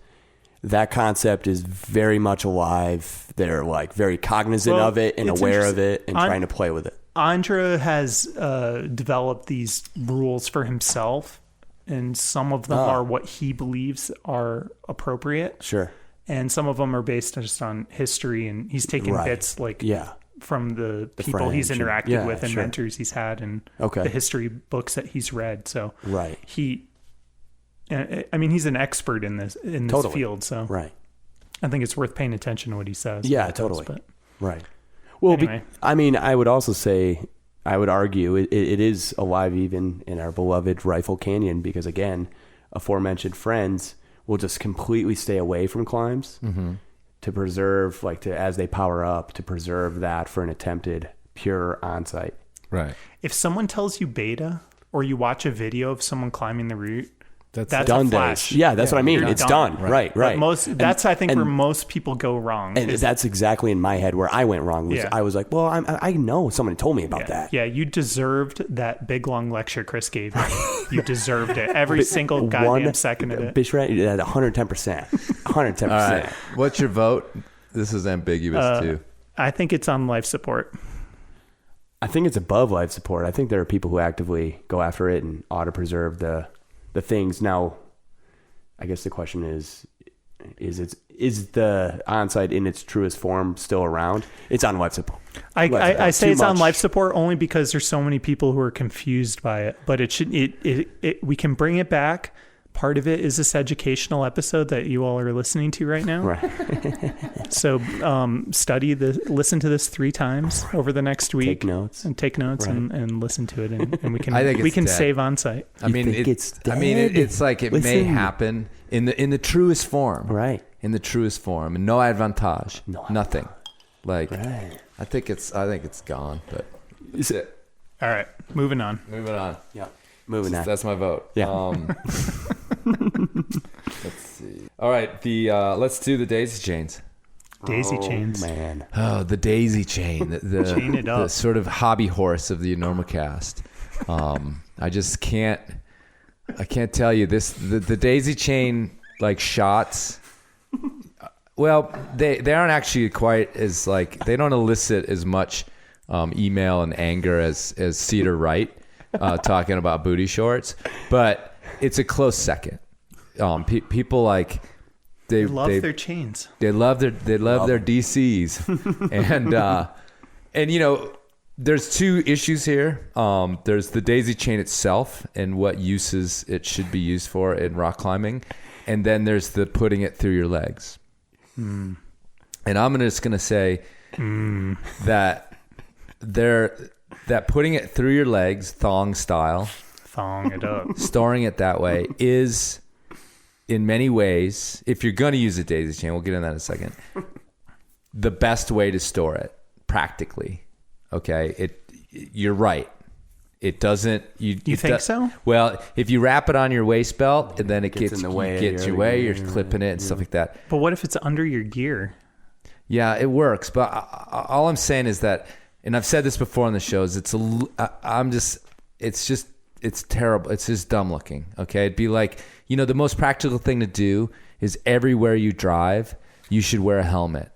that concept is very much alive. They're like very cognizant of it and aware of it and trying to play with it. Andra has developed these rules for himself, and some of them are what he believes are appropriate. Sure. And some of them are based just on history, and he's taken bits from the people French he's interacted with and sure. mentors he's had and the history books that he's read. So he's an expert in this field. So I think it's worth paying attention to what he says. Yeah, totally. Right. Well, anyway. I would also say, I would argue it is alive even in our beloved Rifle Canyon because, again, aforementioned friends will just completely stay away from climbs. Mm-hmm. To preserve, as they power up, to preserve that for an attempted pure on-site. Right. If someone tells you beta, or you watch a video of someone climbing the route, that's done a flash. Yeah, that's what I mean. It's done. Right. But I think where most people go wrong. And that's exactly in my head where I went wrong. I was like, well, I know somebody told me about that. Yeah, you deserved that big, long lecture Chris gave you. You deserved it. Every single goddamn second of it. Bisharat, 110%. 110%. All right. What's your vote? This is ambiguous, too. I think it's on life support. I think it's above life support. I think there are people who actively go after it and ought to preserve the things. Now, I guess the question is the on-site in its truest form still around? It's on life support. I say it's on life support only because there's so many people who are confused by it. But we can bring it back. Part of it is this educational episode that you all are listening to right now. Right. So listen to this 3 times over the next week. Take notes and listen to it, and we can save on site. It's like it may happen in the truest form. Right. In the truest form, and no advantage. Nothing. I think it's gone. But is it? All right, moving on. Yeah. Moving on. That's my vote. Yeah. Let's see. All right, let's do the daisy chains. Daisy chains, man. Oh, the daisy chain, the chain it up. The sort of hobby horse of the Enormocast. I just can't. I can't tell you this. The daisy chain shots. Well, they aren't actually quite as they don't elicit as much email and anger as Cedar Wright. Talking about booty shorts, but it's a close second. People they love their chains. They love their DCs, and there's 2 issues here. There's the daisy chain itself and what uses it should be used for in rock climbing, and then there's the putting it through your legs. And I'm just gonna say that that putting it through your legs, thong style, thong it up, storing it that way is, in many ways, if you're going to use a daisy chain, we'll get into that in a second, the best way to store it practically. Okay, you're right. It doesn't. You think so? Well, if you wrap it on your waist belt, and then it gets in the way, you're clipping it and stuff like that. But what if it's under your gear? Yeah, it works. But all I'm saying is that, and I've said this before on the shows. It's terrible. It's just dumb looking. Okay, it'd be like, the most practical thing to do is everywhere you drive, you should wear a helmet.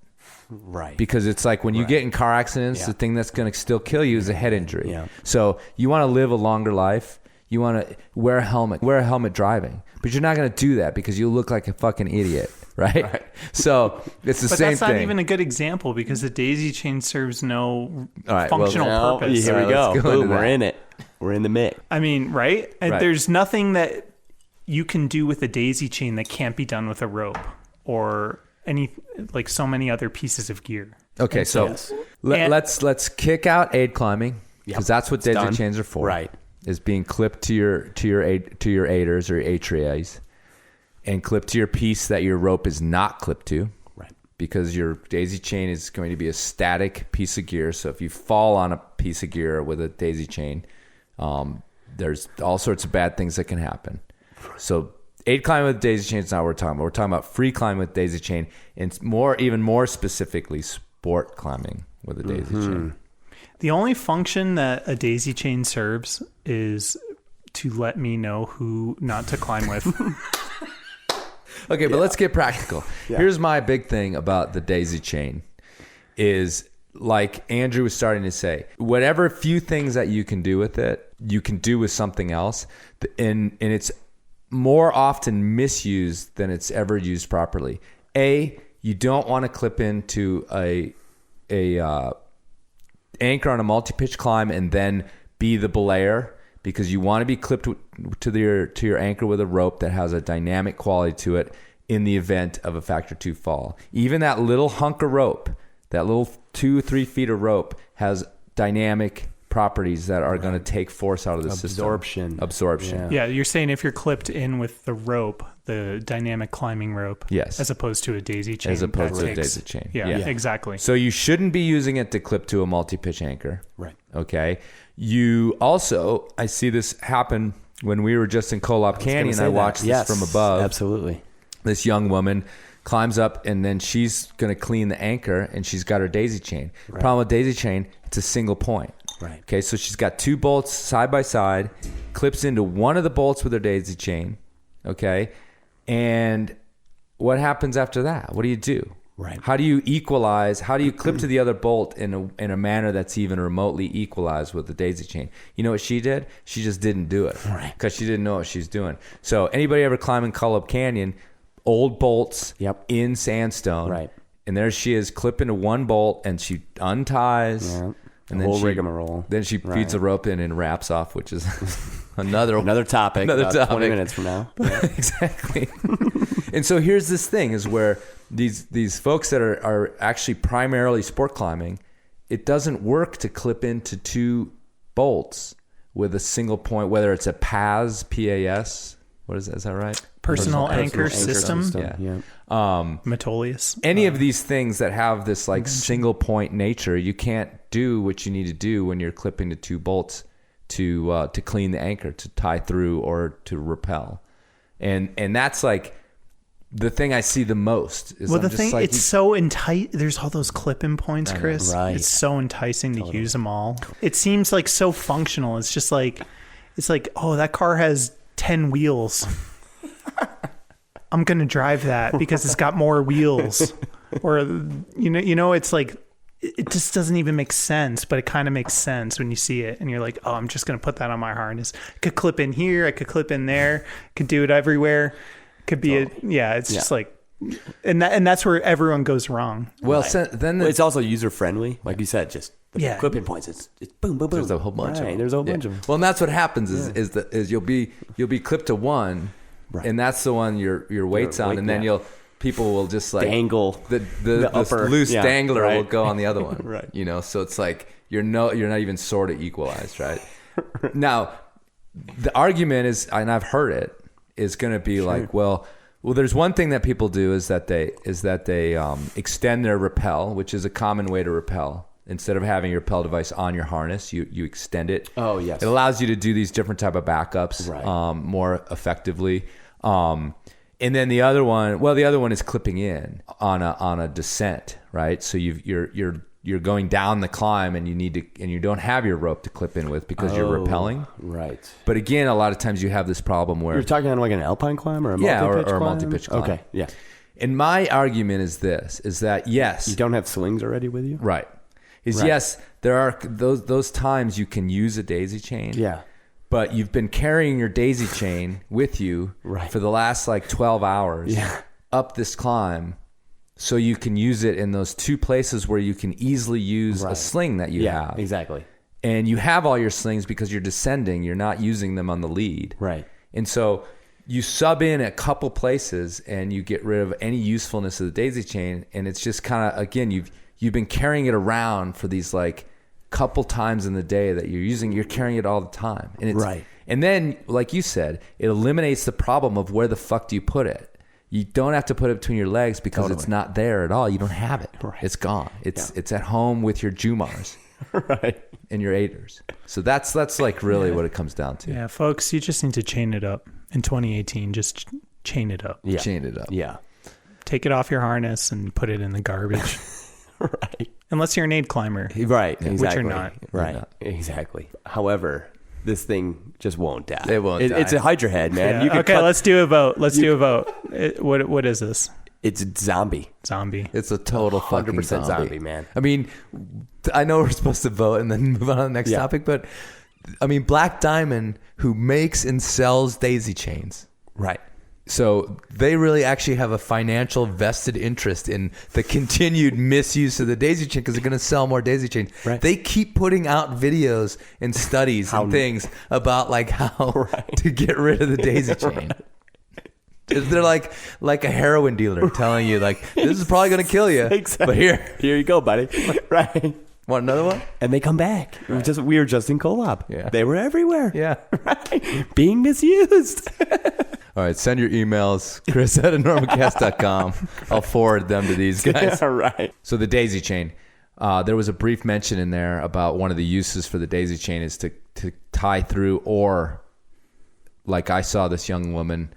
Right. Because it's like when you get in car accidents, the thing that's going to still kill you is a head injury. Yeah. So you want to live a longer life. You want to wear a helmet driving. But you're not going to do that because you look like a fucking idiot. Right? So it's the same thing. But that's not even a good example because the daisy chain serves no functional purpose. Here we go. Boom, we're in it. We're in the mix. I mean, right? There's nothing that you can do with a daisy chain that can't be done with a rope or like so many other pieces of gear. Okay, so let's kick out aid climbing because that's what daisy chains are for. Right, is being clipped to your aiders or atrias, and clipped to your piece that your rope is not clipped to. Right, because your daisy chain is going to be a static piece of gear. So if you fall on a piece of gear with a daisy chain, there's all sorts of bad things that can happen. So aid climbing with daisy chain is not what we're talking about. We're talking about free climbing with daisy chain, and even more specifically, sport climbing with a daisy chain. The only function that a daisy chain serves is to let me know who not to climb with. Okay, but let's get practical. Yeah. Here's my big thing about the daisy chain is, like Andrew was starting to say, whatever few things that you can do with it, you can do with something else, and it's more often misused than it's ever used properly. You don't want to clip into a anchor on a multi-pitch climb and then be the belayer, because you want to be clipped to your anchor with a rope that has a dynamic quality to it in the event of a factor 2 fall. Even that little hunk of rope, that little 2-3 feet of rope, has dynamic properties that are going to take force out of the system. Absorption. Yeah, you're saying if you're clipped in with the rope, the dynamic climbing rope, yes, as opposed to a daisy chain. As opposed to a daisy chain. Yeah, exactly. So you shouldn't be using it to clip to a multi-pitch anchor. Right. Okay. You also, I see this happen when we were just in Kolob Canyon. I watched this from above. Absolutely. This young woman climbs up, and then she's going to clean the anchor, and she's got her daisy chain. Right. Problem with daisy chain, it's a single point. Right. Okay, so she's got 2 bolts side by side, clips into one of the bolts with her daisy chain. Okay, and what happens after that? What do you do? Right. How do you equalize? How do you clip to the other bolt in a manner that's even remotely equalized with the daisy chain? You know what she did? She just didn't do it because she didn't know what she's doing. So anybody ever climbing Kolob Canyon, old bolts in sandstone, right? And there she is clipping to one bolt, and she unties. Yeah. And then whole rigmarole. Then she feeds the rope in and wraps off, which is another topic. Another topic. 20 minutes from now. Exactly. And so here's this thing: is where these folks that are actually primarily sport climbing, it doesn't work to clip into 2 bolts with a single point, whether it's a PAS, P-A-S. What is that? Is that right? Personal anchor system. Yeah. Metolius. Any of these things that have this like single point nature, you can't do what you need to do when you're clipping to 2 bolts to clean the anchor, to tie through, or to rappel. And that's like the thing I see the most. Is well, it's so enticing. There's all those clip-in points, Chris. Right. It's so enticing to use them all. It seems like so functional. It's just like, oh, that car has 10 wheels. I'm going to drive that because it's got more wheels. Or, it's like, it just doesn't even make sense, but it kind of makes sense when you see it. And you're like, oh, I'm just going to put that on my harness. I could clip in here. I could clip in there. Could do it everywhere. Could be just like, and that's where everyone goes wrong. Well, then it's also user friendly, like you said. Just the clip-in points. It's boom, boom, boom. There's a whole bunch of them. There's a whole bunch of them. Well, and that's what happens is you'll be clipped to one, and that's the one your weight's on, and then people will just like dangle the upper loose dangler will go on the other one, right? So it's like you're not even sort of equalized, right? Now, the argument is, and I've heard it, is going to be like, well, there's one thing that people do is that they extend their rappel, which is a common way to rappel. Instead of having your rappel device on your harness, you extend it. Oh, yes. It allows you to do these different type of backups more effectively. And then the other one is clipping in on a descent, right? So you're going down the climb and you don't have your rope to clip in with because you're rappelling. Right. But again, a lot of times you have this problem where you're talking on like an alpine climb or a multi-pitch or a climb? multi-pitch climb. Okay. Yeah. And my argument is that yes, you don't have slings already with you, right? Yes, there are those times you can use a daisy chain. Yeah. But you've been carrying your daisy chain with you for the last like 12 hours up this climb, so you can use it in those two places where you can easily use a sling that you have. Exactly. And you have all your slings because you're descending. You're not using them on the lead. Right. And so you sub in a couple places and you get rid of any usefulness of the daisy chain. And it's just kind of, again, you've been carrying it around for these like couple times in the day that you're carrying it all the time. And it's and then, like you said, it eliminates the problem of where the fuck do you put it. You don't have to put it between your legs because it's not there at all. You don't have it. Right. It's gone. It's at home with your Jumars and your aiders. So that's like really what it comes down to. Yeah, folks, you just need to chain it up in 2018. Just chain it up. Yeah. Chain it up. Yeah. Take it off your harness and put it in the garbage. Right. Unless you're an aid climber. Right. Exactly. Which you're not. Right. You're not. Exactly. However, this thing just won't die. It won't die. It's a Hydra head, man. Yeah. Okay, let's do a vote. Do a vote. What is this? It's zombie. Zombie. It's a total 100% fucking zombie, man. I mean, I know we're supposed to vote and then move on to the next topic, but I mean, Black Diamond, who makes and sells daisy chains. Right. So they really actually have a financial vested interest in the continued misuse of the daisy chain because they're going to sell more daisy chains. Right. They keep putting out videos and studies and things about like how to get rid of the daisy chain. They're like a heroin dealer telling you like, this is probably going to kill you. Exactly. But here you go, buddy. Right. Want another one? And they come back. Right. We were just in collab. Yeah. They were everywhere. Yeah. Right. Being misused. All right, send your emails, chris@enormocast.com. I'll forward them to these guys. Yeah, right. So the daisy chain. There was a brief mention in there about one of the uses for the daisy chain is to tie through, or like I saw this young woman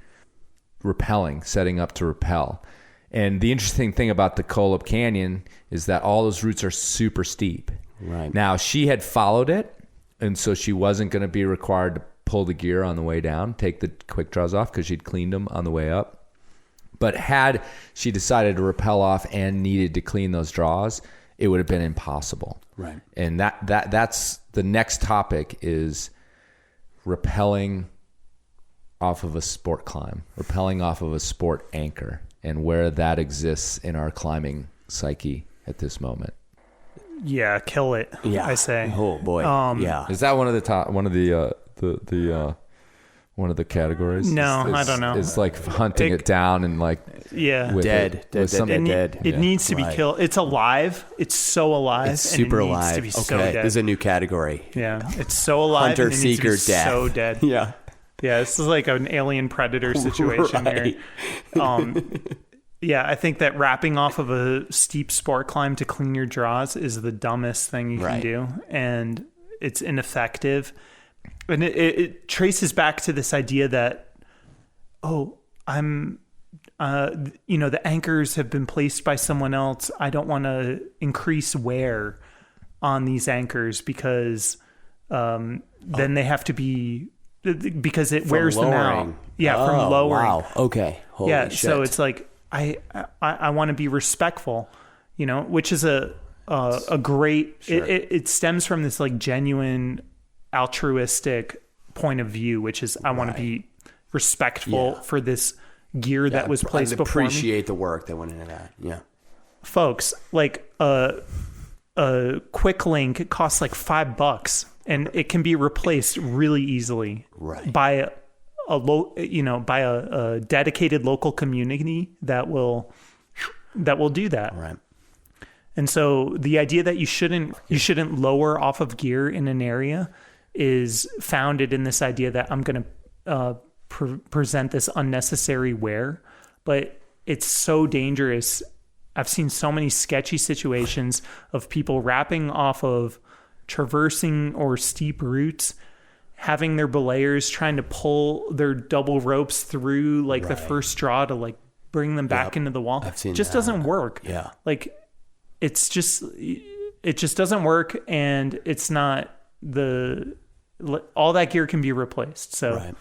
rappelling, setting up to rappel. And the interesting thing about the Kolob Canyon is that all those routes are super steep. Right. Now, she had followed it, and so she wasn't going to be required to pull the gear on the way down, take the quick draws off because she'd cleaned them on the way up. But had she decided to rappel off and needed to clean those draws, it would have been impossible. Right. And that's the next topic is rappelling off of a sport climb, rappelling off of a sport anchor, and where that exists in our climbing psyche at this moment. Yeah, kill it. Yeah, I say. Oh boy. Yeah. Is that one of the categories? No, I don't know. It's like hunting it down and like dead. It needs to be killed. It's alive. It's so alive. It's super and it alive. Needs to be so okay, dead. there's a new category. Yeah, it's so alive. Hunter, and it needs seeker, to be death. So dead. Yeah. Yeah, this is like an alien predator situation here. Yeah, I think that wrapping off of a steep sport climb to clean your draws is the dumbest thing you can do, and it's ineffective. And it traces back to this idea that, the anchors have been placed by someone else. I don't want to increase wear on these anchors because then they have to be, because it wears them out. Yeah, from lowering. Wow. Okay. Holy shit. So it's like, I want to be respectful, which is a great, it stems from this like genuine altruistic point of view, which is I want to be respectful for this gear that was placed before me. Appreciate the work that went into that. Yeah. Folks, like a quick link costs like $5 and it can be replaced really easily by a dedicated local community that will do that. Right. And so the idea that you shouldn't lower off of gear in an area is founded in this idea that I'm going to present this unnecessary wear, but it's so dangerous. I've seen so many sketchy situations of people rapping off of traversing or steep routes, having their belayers trying to pull their double ropes through like the first straw to like bring them back into the wall. I've seen just that. Doesn't work. Yeah. Like it just doesn't work, and it's not all that gear can be replaced. So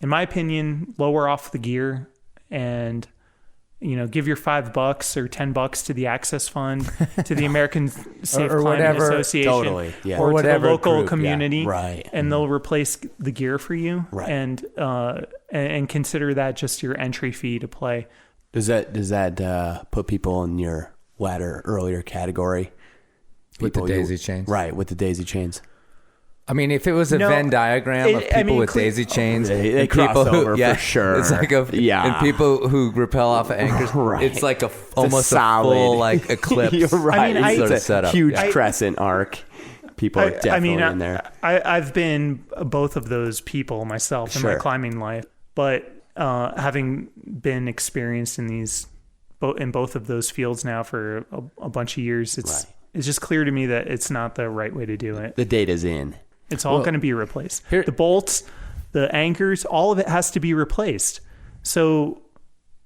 in my opinion, lower off the gear and, give your $5 or $10 to the Access Fund, to the American Safe or Climbing whatever, Association, totally, yeah. or whatever to the local group, community, right? And they'll replace the gear for you, right? And consider that just your entry fee to play. Does that put people in your latter earlier category? With the daisy chains, right? With the daisy chains. I mean, if it was a Venn diagram of people with daisy chains, they and cross people over who, for sure. It's like and people who rappel off of anchors, it's like almost a full like eclipse. You're right. I mean, it's a huge crescent arc. People are definitely in there. I've been both of those people myself in my climbing life, but having been experienced in both of those fields now for a bunch of years, it's just clear to me that it's not the right way to do it. The data's in. It's all going to be replaced. The bolts, the anchors, all of it has to be replaced. So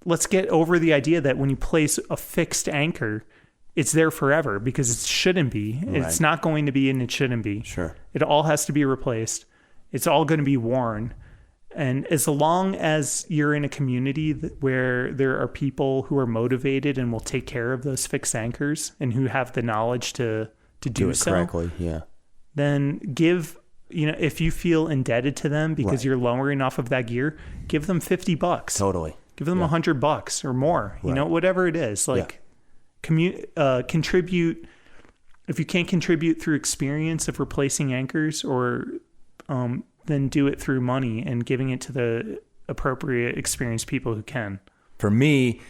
let's get over the idea that when you place a fixed anchor, it's there forever, because it shouldn't be. Right. It's not going to be, and it shouldn't be. Sure. It all has to be replaced. It's all going to be worn. And as long as you're in a community where there are people who are motivated and will take care of those fixed anchors and who have the knowledge to do it so correctly, then give, if you feel indebted to them because you're lowering off of that gear, give them $50. Totally. Give them $100 or more, whatever it is. Like contribute. If you can't contribute through experience of replacing anchors, or then do it through money and giving it to the appropriate experienced people who can. For me,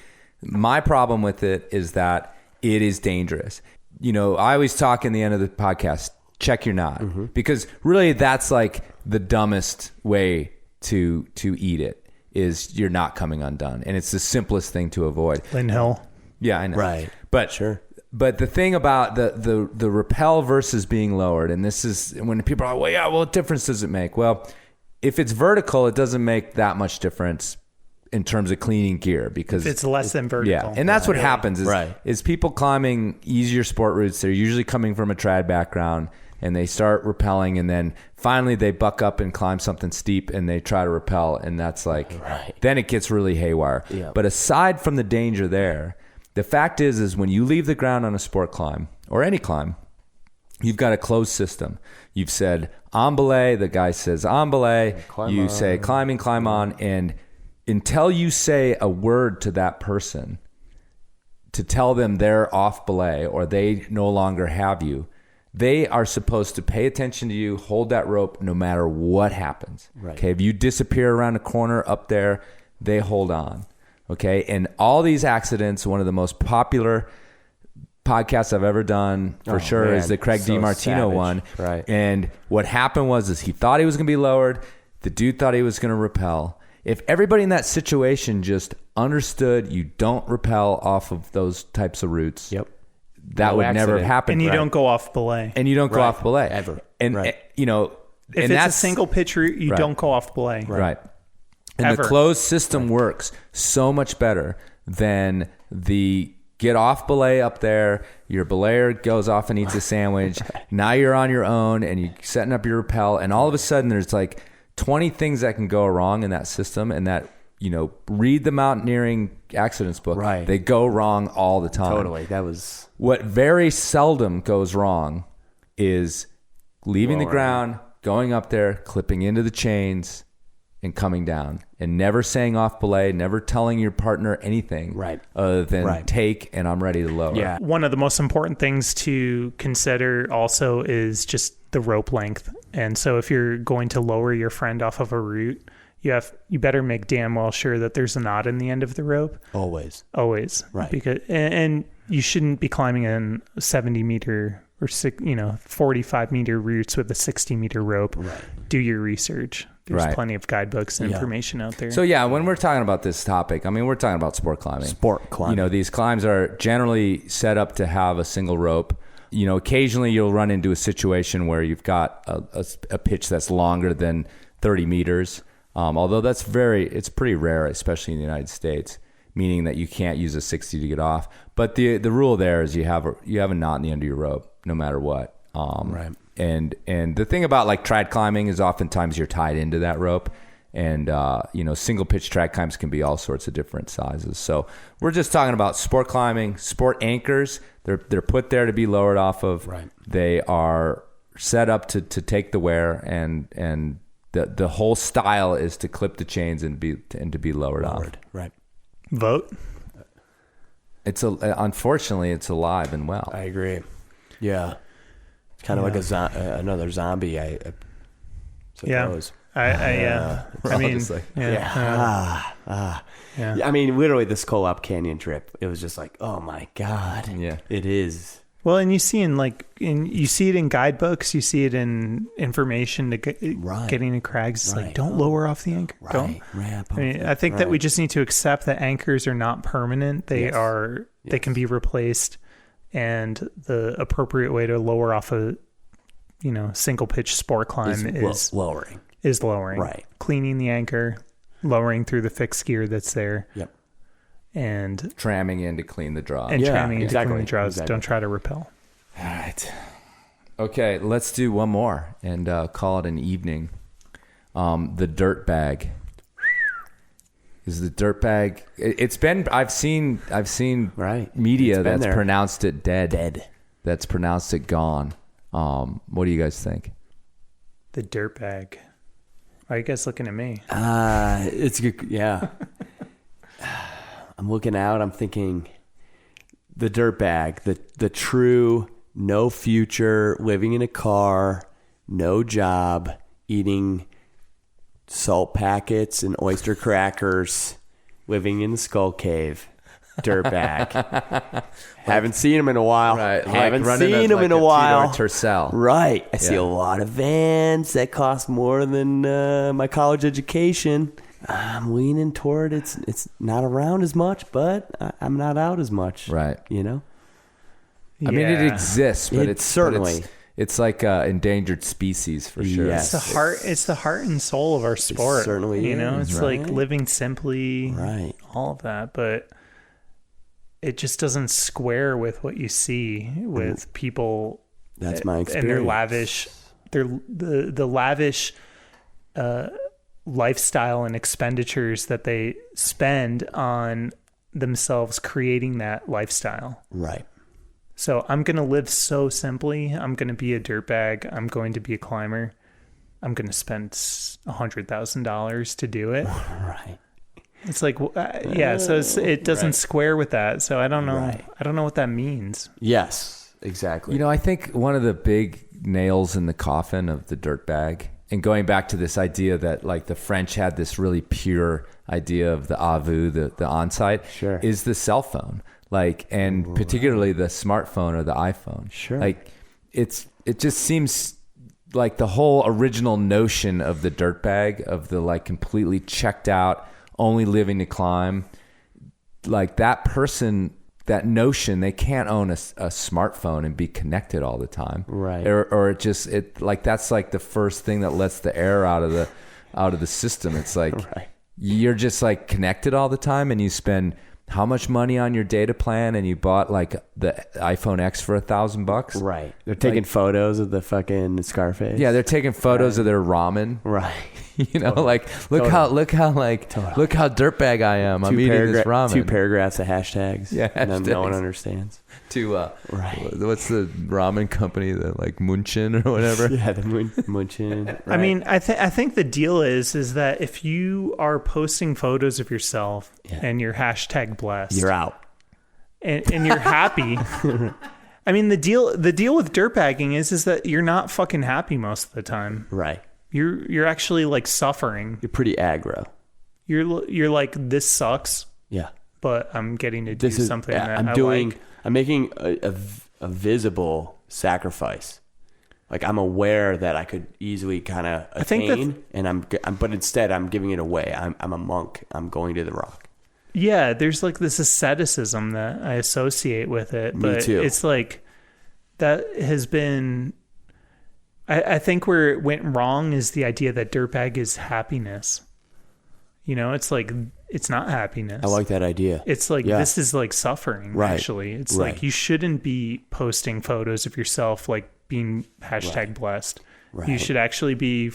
my problem with it is that it is dangerous. I always talk in the end of the podcast, check your knot, because really that's like the dumbest way to eat it, is you're not coming undone. And it's the simplest thing to avoid. Lynn Hill. Yeah, I know. Right. But sure. But the thing about the rappel versus being lowered, and this is when people are like, what difference does it make? Well, if it's vertical, it doesn't make that much difference in terms of cleaning gear, because it's less than vertical. Yeah, and that's what happens is people climbing easier sport routes, they're usually coming from a trad background, and they start rappelling, and then finally they buck up and climb something steep and they try to rappel, and that's like, then it gets really haywire. Yeah. But aside from the danger there, the fact is when you leave the ground on a sport climb or any climb, you've got a closed system. You've said en belay, the guy says en belay, you say climbing, climb on, and until you say a word to that person to tell them they're off belay or they no longer have you, they are supposed to pay attention to you, hold that rope no matter what happens. Right. Okay, if you disappear around a corner up there, they hold on. Okay, and all these accidents, one of the most popular podcasts I've ever done for sure is the Craig DiMartino one. Right. And what happened was he thought he was going to be lowered. The dude thought he was going to rappel. If everybody in that situation just understood you don't rappel off of those types of routes, that would never have happened. And you don't go off belay. And you don't go off belay. Ever. And, if and it's a single pitch route, you don't go off belay. Right. And the closed system works so much better than the get off belay up there. Your belayer goes off and eats a sandwich. Now you're on your own and you're setting up your rappel. And all of a sudden there's like 20 things that can go wrong in that system. And that, read the mountaineering accidents book. Right. They go wrong all the time. Totally. That was what very seldom goes wrong is leaving the ground, going up there, clipping into the chains, and coming down, and never saying off belay, never telling your partner anything other than take and I'm ready to lower. Yeah. One of the most important things to consider also is just the rope length. And so if you're going to lower your friend off of a route, you better make damn well sure that there's a knot in the end of the rope. Always. Right. Because and you shouldn't be climbing in 70 meter or 45 meter routes with a 60 meter rope. Right. Do your research. There's plenty of guidebooks and information out there. So when we're talking about this topic, I mean, we're talking about sport climbing. Sport climbing. You know, these climbs are generally set up to have a single rope. You know, occasionally you'll run into a situation where you've got a pitch that's longer than 30 meters. Although it's pretty rare, especially in the United States, meaning that you can't use a 60 to get off. But the rule there is you have a knot in the end of your rope, no matter what. Right. And the thing about like trad climbing is oftentimes you're tied into that rope, and single pitch trad climbs can be all sorts of different sizes. So we're just talking about sport climbing, sport anchors. They're put there to be lowered off of. Right. They are set up to take the wear, and the whole style is to clip the chains and to be lowered off. Right. Vote. Unfortunately it's alive and well. I agree. Yeah. Kind of like another zombie, I suppose. I mean, I mean, literally this Co-op Canyon trip, it was just like, oh my God. Yeah. It is. Well, and you see you see it in guidebooks, you see it in information to getting to crags. It's like, don't lower off the anchor. Right. Don't. Ramp I mean, I think that we just need to accept that anchors are not permanent. They they can be replaced. And the appropriate way to lower off a, single pitch sport climb is lowering. Right. Cleaning the anchor, lowering through the fixed gear that's there. Yep. And tramming in to clean the draw. And tramming in to clean the draws. Exactly. Don't try to repel. All right. Okay, let's do one more and call it an evening. The dirt bag. Is the dirt bag? It's been. I've seen media that's pronounced it dead. That's pronounced it gone. What do you guys think? The dirt bag. Why are you guys looking at me? It's good. Yeah. I'm looking out. I'm thinking the dirt bag, the true no future, living in a car, no job, eating salt packets and oyster crackers, living in the skull cave, dirtbag. Haven't seen him in a while. Right. Haven't seen him in a while. Tercel. Right. I see a lot of vans that cost more than my college education. I'm leaning toward it's not around as much, but I'm not out as much. Right. Yeah. I mean, it exists, but it's certainly... It's like endangered species for sure. Yes. It's the heart and soul of our sport. It certainly is. It's like living simply, all of that, but it just doesn't square with what you see with people. That's my experience. And their lavish, the lavish lifestyle and expenditures that they spend on themselves creating that lifestyle. Right. So I'm going to live so simply. I'm going to be a dirtbag. I'm going to be a climber. I'm going to spend $100,000 to do it. Right. It's like, so it doesn't square with that. So I don't know. Right. I don't know what that means. Yes, exactly. I think one of the big nails in the coffin of the dirtbag, and going back to this idea that like the French had this really pure idea of the AVU, the on-site, is the cell phone. Like, and particularly the smartphone or the iPhone. Sure. Like, it just seems like the whole original notion of the dirtbag, of the like completely checked out, only living to climb, like that person, that notion, they can't own a smartphone and be connected all the time. Right. Or it like, that's like the first thing that lets the air out of the system. It's like, you're just like connected all the time, and you spend how much money on your data plan, and you bought like the iPhone X for $1,000. Right. They're taking photos of the fucking Scarface. Yeah, they're taking photos of their ramen. Right. Like look how dirtbag I am. I'm eating this ramen. 2 paragraphs of hashtags. Yeah, hashtags. No one understands. What's the ramen company, that like Munchin or whatever? Yeah, the Munchin. Right. I mean, I think the deal is that if you are posting photos of yourself and you're hashtag blessed, you're out, and you're happy. I mean, the deal with dirtbagging is that you're not fucking happy most of the time. Right. You're actually like suffering. You're pretty aggro. You're like, this sucks. Yeah. But I'm getting to do something that I'm making a visible sacrifice. Like I'm aware that I could easily kind of attain, but instead I'm giving it away. I'm a monk. I'm going to the rock. Yeah, there's like this asceticism that I associate with it, but Me too. It's like that has been. I think where it went wrong is the idea that dirtbag is happiness. You know, it's like it's not happiness. I like that idea. It's like this is like suffering. Right. Actually, it's like you shouldn't be posting photos of yourself like being hashtag blessed. Right. You should actually be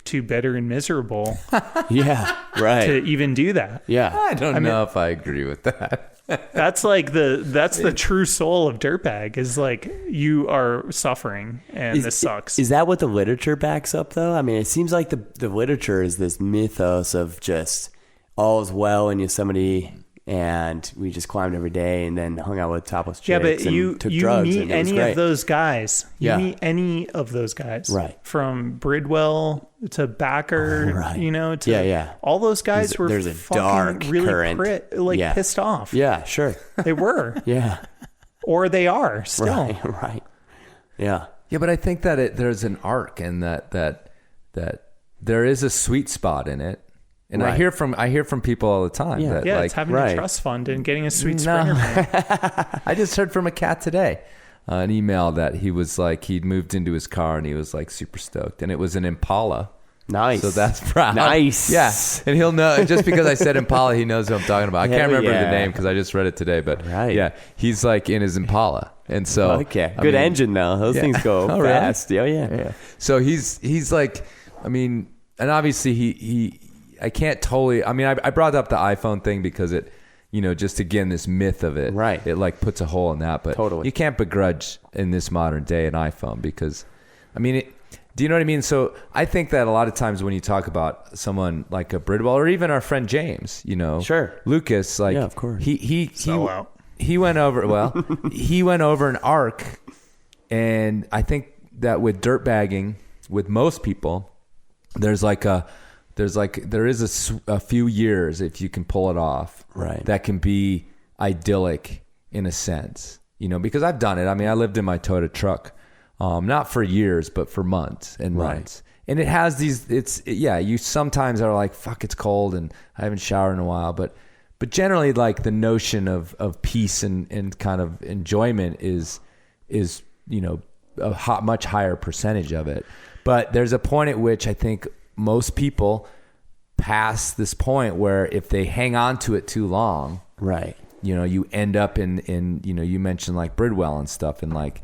too bitter and miserable. To even do that. Yeah, I don't know if I agree with that. That's like the true soul of dirtbag is like you are suffering and this sucks. Is that what the literature backs up though? I mean, it seems like the literature is this mythos of just all is well in Yosemite and we just climbed every day and then hung out with topless chicks and took drugs. You and meet any of those guys. You meet any of those guys. Right. From Bridwell to Backer, you know, to all those guys were there's a fucking dark really current. Pissed off. Yeah, sure. They were. Or they are still. Right. Yeah. Yeah, but I think that there's an arc and that there is a sweet spot in it. And I hear from people all the time that it's having a trust fund and getting a sweet Springer. I just heard from a cat today, an email that he was like he'd moved into his car and he was like super stoked, and it was an Impala. Nice. So that's proud. Nice. Yeah, and he'll know just because I said Impala, he knows what I'm talking about. I can't remember the name because I just read it today, but yeah, he's like in his Impala, and so good engine though. Those things go fast. Really? Yeah. So he's like, I mean, and obviously he I can't totally. I mean, I brought up the iPhone thing because it, you know, just again this myth of it. Right. It like puts a hole in that, but you can't begrudge in this modern day an iPhone because, I mean, do you know what I mean? So I think that a lot of times when you talk about someone like a Bridwell or even our friend James, you know, Lucas, like of course, he went over. Well, he went over an arc, and I think that with dirtbagging, with most people, there is a few years if you can pull it off, that can be idyllic in a sense, you know, because I've done it. I mean, I lived in my Toyota truck, not for years, but for months and months. And it has you sometimes are like, fuck, it's cold and I haven't showered in a while, but generally like the notion of peace and kind of enjoyment is, you know, much higher percentage of it. But there's a point at which I think most people pass this point where if they hang on to it too long, you know, you end up in you know, you mentioned like Bridwell and stuff, and like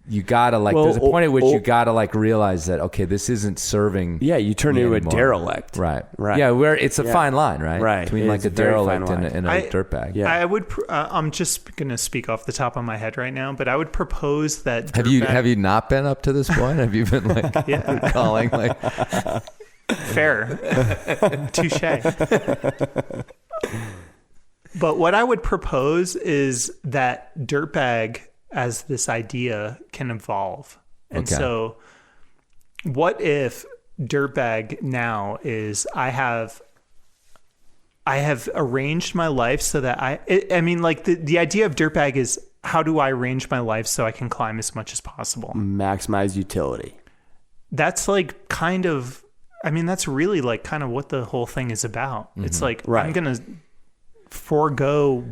you gotta like there's a point at which you gotta like realize that okay, this isn't serving. Yeah, you turn into a derelict. Right. Yeah, where it's a fine line, right? Between like a derelict and a dirtbag. Yeah. I would. I'm just gonna speak off the top of my head right now, but I would propose that. Have you not been up to this point? Have you been like calling like? Fair. Touche. But what I would propose is that dirtbag as this idea can evolve. And so what if dirtbag now is I have arranged my life so that I mean, like the idea of dirtbag is how do I arrange my life so I can climb as much as possible? Maximize utility. That's like kind of, I mean, that's really like kind of what the whole thing is about. Mm-hmm. It's like, I'm going to forego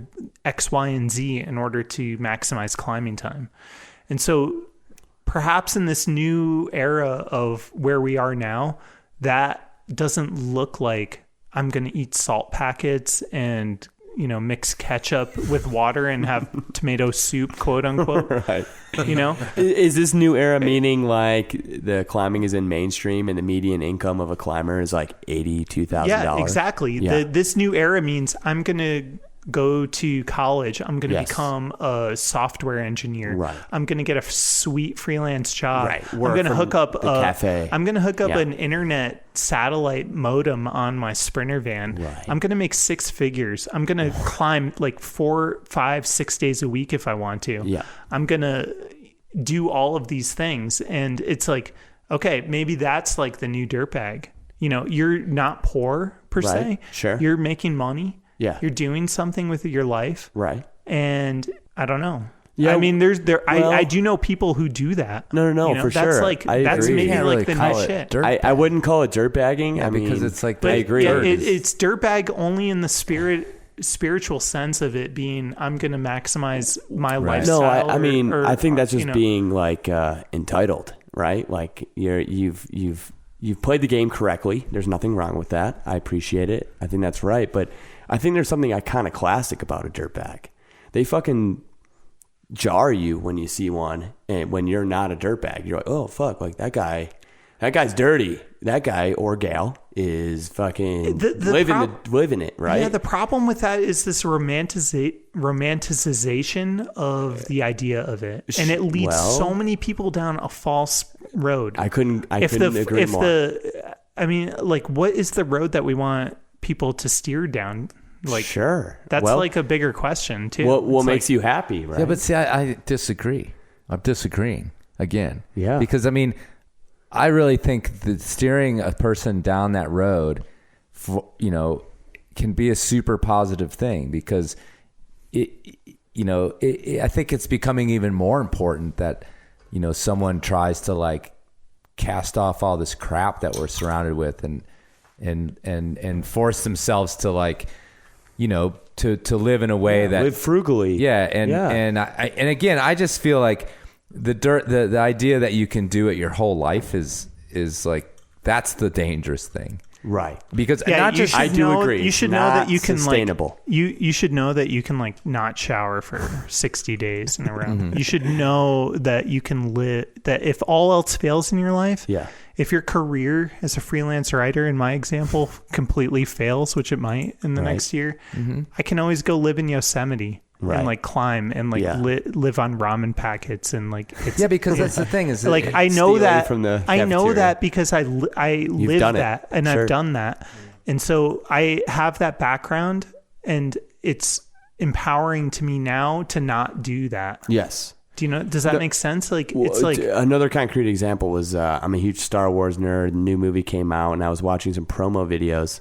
X, Y, and Z in order to maximize climbing time. And so perhaps in this new era of where we are now, that doesn't look like I'm going to eat salt packets and, you know, mix ketchup with water and have tomato soup, quote unquote. Right. You know, is this new era meaning like the climbing is in mainstream and the median income of a climber is like $82,000? Yeah, exactly. Yeah. This new era means I'm going to go to college. I'm going to become a software engineer. Right. I'm going to get a sweet freelance job. Right. I'm going to hook up a cafe. I'm going to hook up an internet satellite modem on my Sprinter van. Right. I'm going to make 6 figures. I'm going to climb like 4, 5, 6 days a week if I want to. Yeah. I'm going to do all of these things. And it's like, okay, maybe that's like the new dirtbag. You know, you're not poor per se. Sure. You're making money. Yeah. You're doing something with your life. Right. And I don't know. Yeah, I mean, I do know people who do that. No, for that's sure. Like, I that's agree. maybe like the new shit. I wouldn't call it dirtbagging. Yeah, because it's like, I agree. Yeah, it's dirtbag only in the spiritual sense of it being, I'm going to maximize my lifestyle. No, I mean, I think that's just you know, being like entitled, right? Like you've played the game correctly. There's nothing wrong with that. I appreciate it. I think that's right. But I think there's something iconoclastic about a dirtbag. They fucking jar you when you see one, and when you're not a dirtbag, you're like, oh fuck, like that guy's dirty. That guy or gal is fucking living it, right? Yeah, the problem with that is this romanticization of the idea of it, and it leads so many people down a false road. I couldn't agree more. I mean, like, what is the road that we want people to steer down? Like, sure, that's like a bigger question too. What makes you happy, right? Yeah, but see, I disagree. I'm disagreeing again. Yeah, because I mean, I really think that steering a person down that road, can be a super positive thing, because I think it's becoming even more important that, someone tries to like cast off all this crap that we're surrounded with and force themselves to like, to live in a way that live frugally. Yeah. And again, I just feel like the idea that you can do it your whole life is like, that's the dangerous thing. Right. Because I do agree. You should know that you can sustainable. You should know that you can like not shower for 60 days in a row. Mm-hmm. You should know that you can live, that if all else fails in your life, if your career as a freelance writer, in my example, completely fails, which it might in the next year, I can always go live in Yosemite. And like climb and like live on ramen packets and like because that's the thing is like I know that because I live that and I've done that, and so I have that background, and it's empowering to me now to not do that. Yes. Does that make sense? Like, it's like another concrete example was I'm a huge Star Wars nerd. New movie came out and I was watching some promo videos.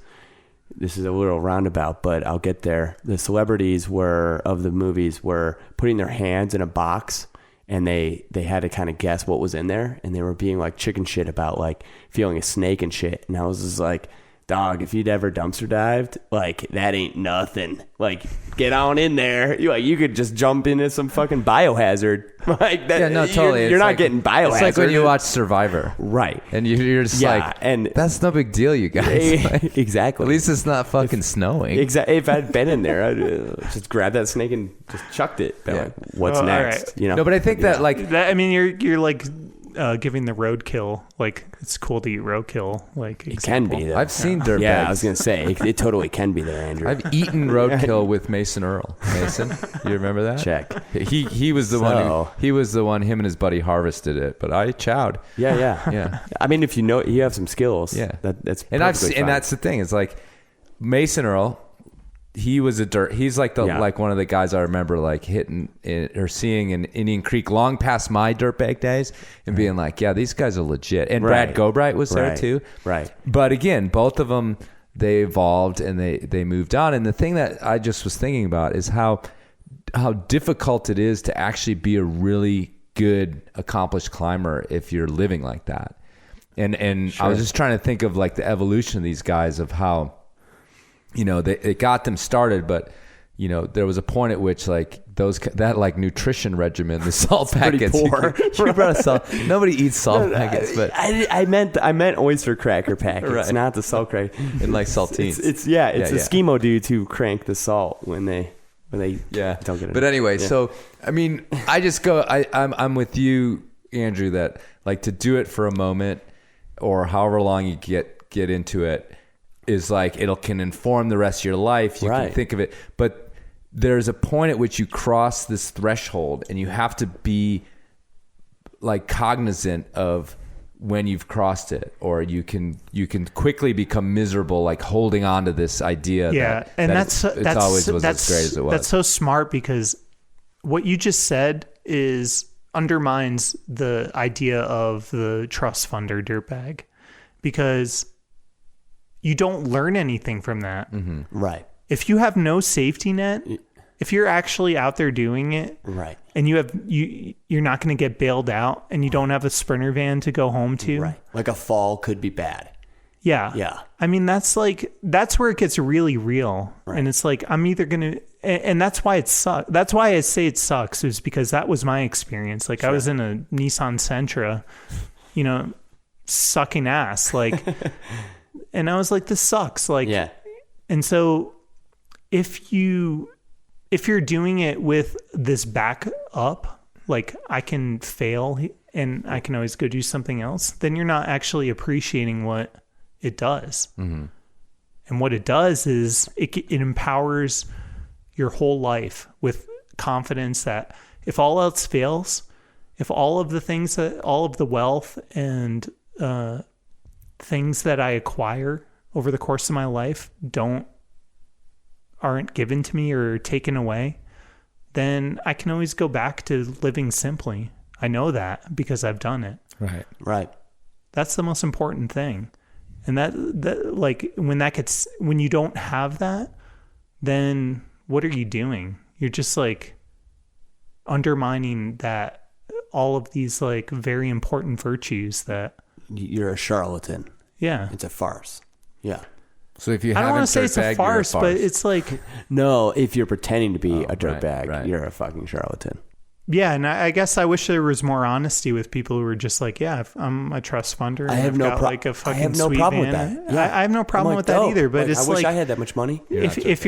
This is a little roundabout, but I'll get there. The celebrities of the movies were putting their hands in a box, and they had to kind of guess what was in there, and they were being like chicken shit about like feeling a snake and shit. And I was just like, dog, if you'd ever dumpster dived, like that ain't nothing. Like, get on in there. You could just jump into some fucking biohazard. Like that. Yeah, no, totally. You're not like, getting biohazard. It's like when you watch Survivor, right? And you're just and that's no big deal, you guys. Like, exactly. At least it's not fucking snowing. Exactly. If I'd been in there, I'd just grabbed that snake and just chucked it. Like, what's next? Right. No, but I think that like that. I mean, you're like. Giving the roadkill, like it's cool to eat roadkill. Like it can be. Though. I've seen dirtbags. Yeah, I was gonna say it totally can be there, Andrew. I've eaten roadkill with Mason Earl. Mason, you remember that? Check. He was the one. He was the one. Him and his buddy harvested it, but I chowed. Yeah. I mean, if you have some skills, that's and that's the thing. It's like Mason Earl. He's like like one of the guys I remember like hitting or seeing in Indian Creek long past my dirtbag days and being like, yeah, these guys are legit. And Brad Gobright was there too. Right. But again, both of them, they evolved and they moved on. And the thing that I just was thinking about is how difficult it is to actually be a really good, accomplished climber if you're living like that. And sure. I was just trying to think of like the evolution of these guys, of how, they got them started, but there was a point at which like that like nutrition regimen, the salt packets. Poor. You brought salt. Nobody eats salt packets, but I meant oyster cracker packets, right. Not the salt cracker. And like saltines. It's the Eskimo dudes who crank the salt when they don't get it. But anyway, so I mean, I just go. I'm with you, Andrew. That like to do it for a moment or however long you get into it. Is like can inform the rest of your life. You can think of it, but there's a point at which you cross this threshold, and you have to be like cognizant of when you've crossed it, or you can quickly become miserable, like holding on to this idea. That's always was as great as it was. That's so smart, because what you just said undermines the idea of the trust funder dirtbag, because you don't learn anything from that. Mm-hmm. Right. If you have no safety net, If you're actually out there doing it, right, and you're not going to get bailed out, and you don't have a Sprinter van to go home to, right, like a fall could be bad. Yeah. I mean, that's where it gets really real. Right. And it's like, I'm either going to, and that's why it sucks. That's why I say it sucks, is because that was my experience. Like, I was in a Nissan Sentra, sucking ass. Like, and I was like, this sucks. Like, yeah. And so if you're doing it with this back up, like, I can fail and I can always go do something else, then you're not actually appreciating what it does. Mm-hmm. And what it does is it empowers your whole life with confidence that if all else fails, if all of the wealth and things that I acquire over the course of my life aren't given to me or taken away, then I can always go back to living simply. I know that because I've done it. Right. That's the most important thing. And that like when you don't have that, then what are you doing? You're just like undermining that all of these like very important virtues that you're a charlatan. Yeah. It's a farce. Yeah. So if you I don't want to say it's a farce, but it's like no, if you're pretending to be a dirtbag, you're a fucking charlatan. Yeah, and I guess I wish there was more honesty with people who were just like, yeah, I'm a trust funder. And I have no problem with that. Yeah. I have no problem with that either. But it's I wish I had that much money. If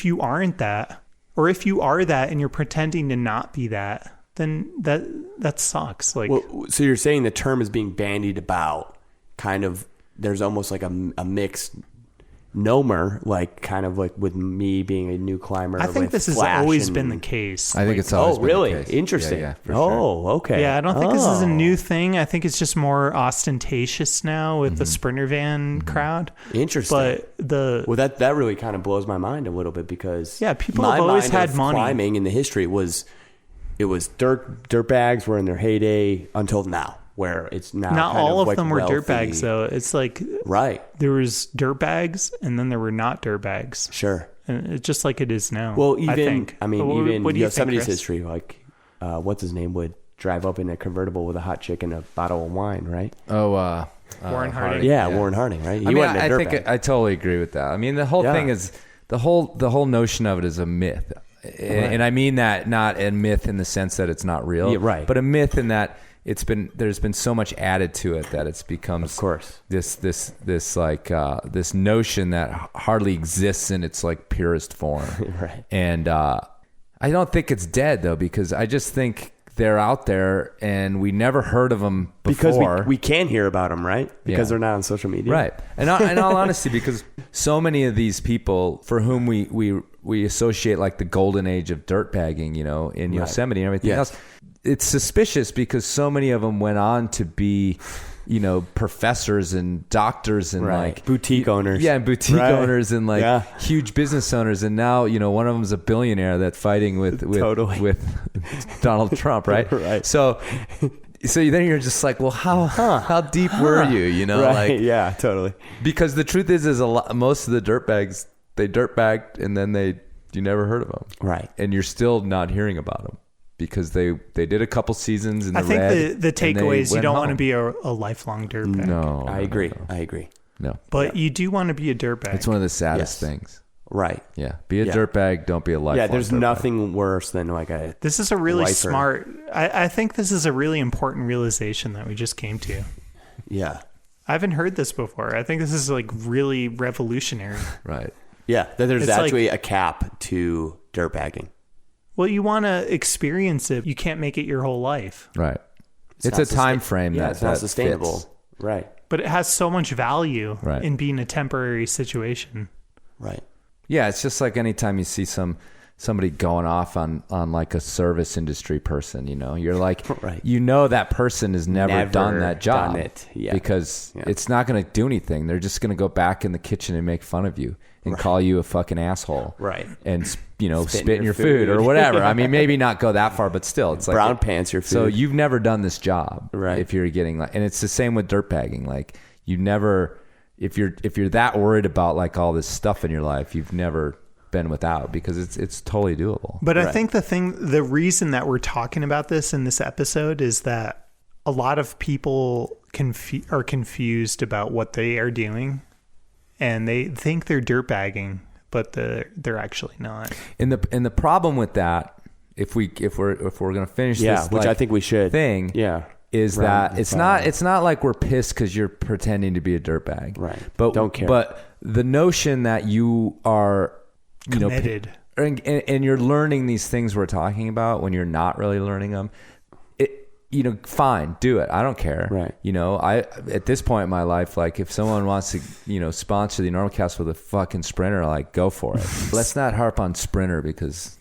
you aren't that, or if you are that and you're pretending to not be that, then that sucks. Like, so you're saying the term is being bandied about, kind of. There's almost like a mixed nomer, like kind of like with me being a new climber. I think this has always been the case. I think it's always been really the case. Interesting. Yeah, for sure. Okay. Yeah, I don't think this is a new thing. I think it's just more ostentatious now with the Sprinter van crowd. Interesting. But that really kind of blows my mind a little bit because people have always had money. Climbing in the history was dirt bags were in their heyday until now. Where it's now not kind all of like them were wealthy. dirtbags though. It's like there was dirtbags and then there were not dirtbags. Sure, and it's just like it is now. Well, even what do you Yosemite's think, history, like what's his name would drive up in a convertible with a hot chick and a bottle of wine, right? Oh, Warren Harding. Yeah, Warren Harding, right? I think I totally agree with that. I mean, the whole thing is the whole notion of it is a myth, and I mean that not a myth in the sense that it's not real, but a myth in that. There's been so much added to it that it's become, of course, this notion that hardly exists in its like purest form. Right. And I don't think it's dead though, because I just think they're out there and we never heard of them before. Because we can hear about them, right? Because they're not on social media. Right. And in all honesty, because so many of these people for whom we associate like the golden age of dirtbagging, in Yosemite and everything else. It's suspicious because so many of them went on to be, professors and doctors and like boutique owners. Yeah, and boutique owners and like huge business owners. And now, one of them is a billionaire that's fighting with Donald Trump, right? Right. So then you're just like, well, how deep were you? Right. Like, yeah, totally. Because the truth is most of the dirtbags, they dirtbagged and then you never heard of them. Right. And you're still not hearing about them. Because they did a couple seasons in the red. I think the takeaway is you don't want to be a lifelong dirtbag. No. I agree. No. But you do want to be a dirtbag. It's one of the saddest things. Right. Yeah. Be a dirtbag. Don't be a lifelong dirtbag. There's nothing worse than like a This is a really smart... I think this is a really important realization that we just came to. Yeah. I haven't heard this before. I think this is like really revolutionary. Right. Yeah. That there's actually a cap to dirtbagging. Well, you want to experience it. You can't make it your whole life. Right. It's a time frame that's not sustainable. Fits. Right. But it has so much value in being a temporary situation. Right. Yeah, it's just like anytime you see somebody going off on like a service industry person, you're like, that person has never done that job because it's not going to do anything. They're just going to go back in the kitchen and make fun of you and call you a fucking asshole. Right. And, spit in your food or whatever. I mean, maybe not go that far, but still it's like brown pants your food. So you've never done this job. Right. If you're getting like, and it's the same with dirtbagging. Like you never, if you're that worried about like all this stuff in your life, you've never been without, because it's totally doable. But I think the reason that we're talking about this in this episode is that a lot of people are confused about what they are doing, and they think they're dirtbagging, but they're actually not. And the problem with that, if we're going to finish this, which I think we should thing, is that it's not like we're pissed because you're pretending to be a dirtbag, right? But don't care. But the notion that you are committed, and you're learning these things we're talking about when you're not really learning them, fine, do it. I don't care. Right. I at this point in my life, like if someone wants to, sponsor the Enormocast with a fucking Sprinter, like go for it. Let's not harp on Sprinter because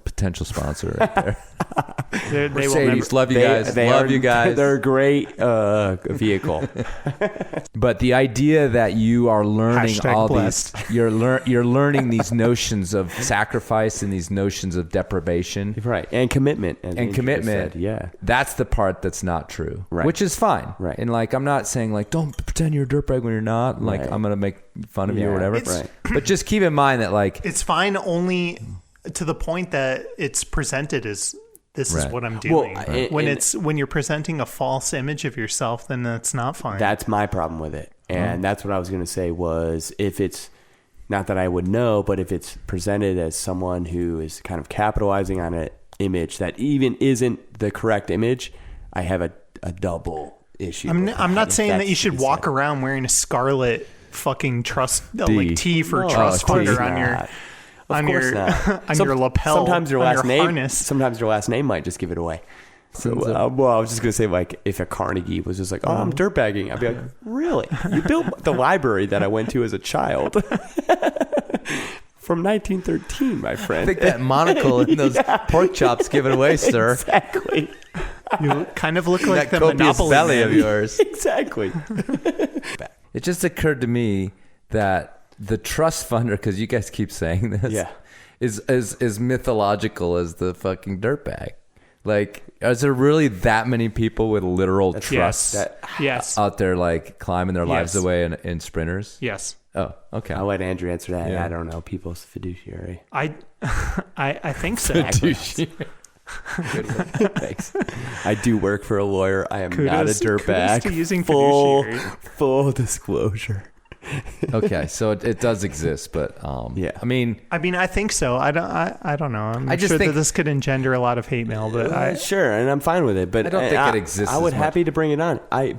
potential sponsor right there. Mercedes, love you guys. Love you guys. They're a great vehicle. But the idea that you are learning all blessed. these, you're learning these notions of sacrifice and these notions of deprivation, right? And commitment. And commitment. Said, that's the part that's not true, right? Which is fine, right? And like, I'm not saying like, don't pretend you're a dirtbag when you're not. Like, I'm gonna make fun of you or whatever. Right. But just keep in mind that like, it's fine only to the point that it's presented as this is what I'm doing. Well, when you're presenting a false image of yourself, then that's not fine. That's my problem with it. And that's what I was going to say was, if it's not that I would know, but if it's presented as someone who is kind of capitalizing on an image that even isn't the correct image, I have a double issue. I'm not saying that you should walk around wearing a scarlet fucking trust T for trust funder on your lapel. Sometimes your last name. Harness. Sometimes your last name might just give it away. So, I was just gonna say, like, if a Carnegie was just like, "Oh, I'm dirtbagging," I'd be like, "Really? You built the library that I went to as a child from 1913, my friend." I think that monocle and those pork chops give it away, sir. Exactly. You kind of look like that the copious Monopoly belly man. of yours. Exactly. It just occurred to me that the trust funder, because you guys keep saying this, is mythological as the fucking dirtbag. Like, is there really that many people with literal trust out there, like climbing their lives away in Sprinters? Yes. Oh, okay. I'll let Andrew answer that. Yeah. I don't know. People's fiduciary. I think so. Fiduciary. Thanks. I do work for a lawyer. I am not a dirtbag. To using fiduciary. Full disclosure. Okay, so it does exist, but I mean, I think so. I don't know. I'm just sure think that this could engender a lot of hate mail, but sure, and I'm fine with it. But I don't think it exists. I would happy to bring it on. I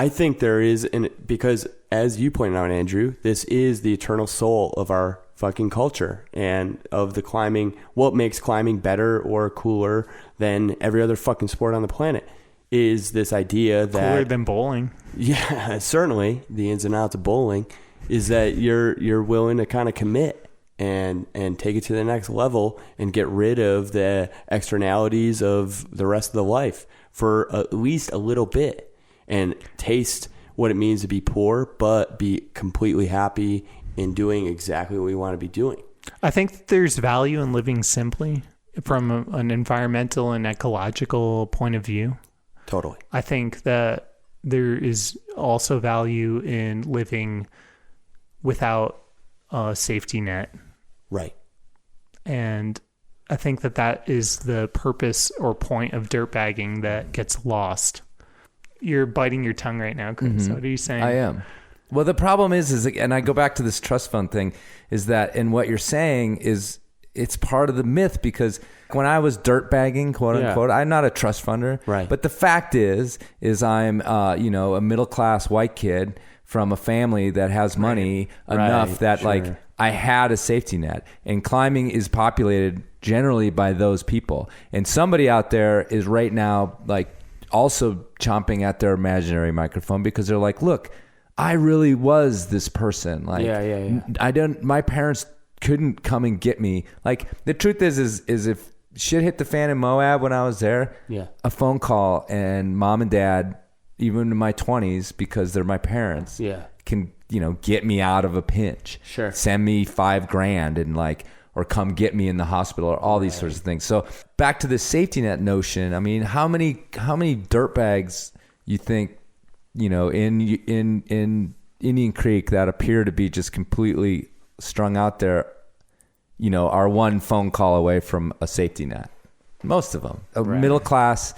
think there is, because as you pointed out, Andrew, this is the eternal soul of our fucking culture and of the climbing. What makes climbing better or cooler than every other fucking sport on the planet is this idea that cooler than bowling. Yeah, certainly the ins and outs of bowling is that you're willing to kind of commit and take it to the next level and get rid of the externalities of the rest of the life for at least a little bit and taste what it means to be poor, but be completely happy in doing exactly what we want to be doing. I think there's value in living simply from an environmental and ecological point of view. Totally. I think that there is also value in living without a safety net. Right. And I think that is the purpose or point of dirtbagging that gets lost. You're biting your tongue right now, Chris. Mm-hmm. What are you saying? I am. Well, the problem is, and I go back to this trust fund thing, is that, and what you're saying is, it's part of the myth, because when I was dirtbagging, quote unquote, I'm not a trust funder. Right. But the fact is I'm, a middle class white kid from a family that has money enough that like I had a safety net, and climbing is populated generally by those people. And somebody out there is right now like also chomping at their imaginary microphone because they're like, look, I really was this person. Like, my parents couldn't come and get me. Like, the truth is if shit hit the fan in Moab when I was there, a phone call and mom and dad, even in my 20s, because they're my parents, can, get me out of a pinch. Sure. Send me $5,000 and like, or come get me in the hospital, or all these sorts of things. So back to the safety net notion. I mean, how many dirtbags you think, in Indian Creek that appear to be just completely strung out there, are one phone call away from a safety net. Most of them, middle class,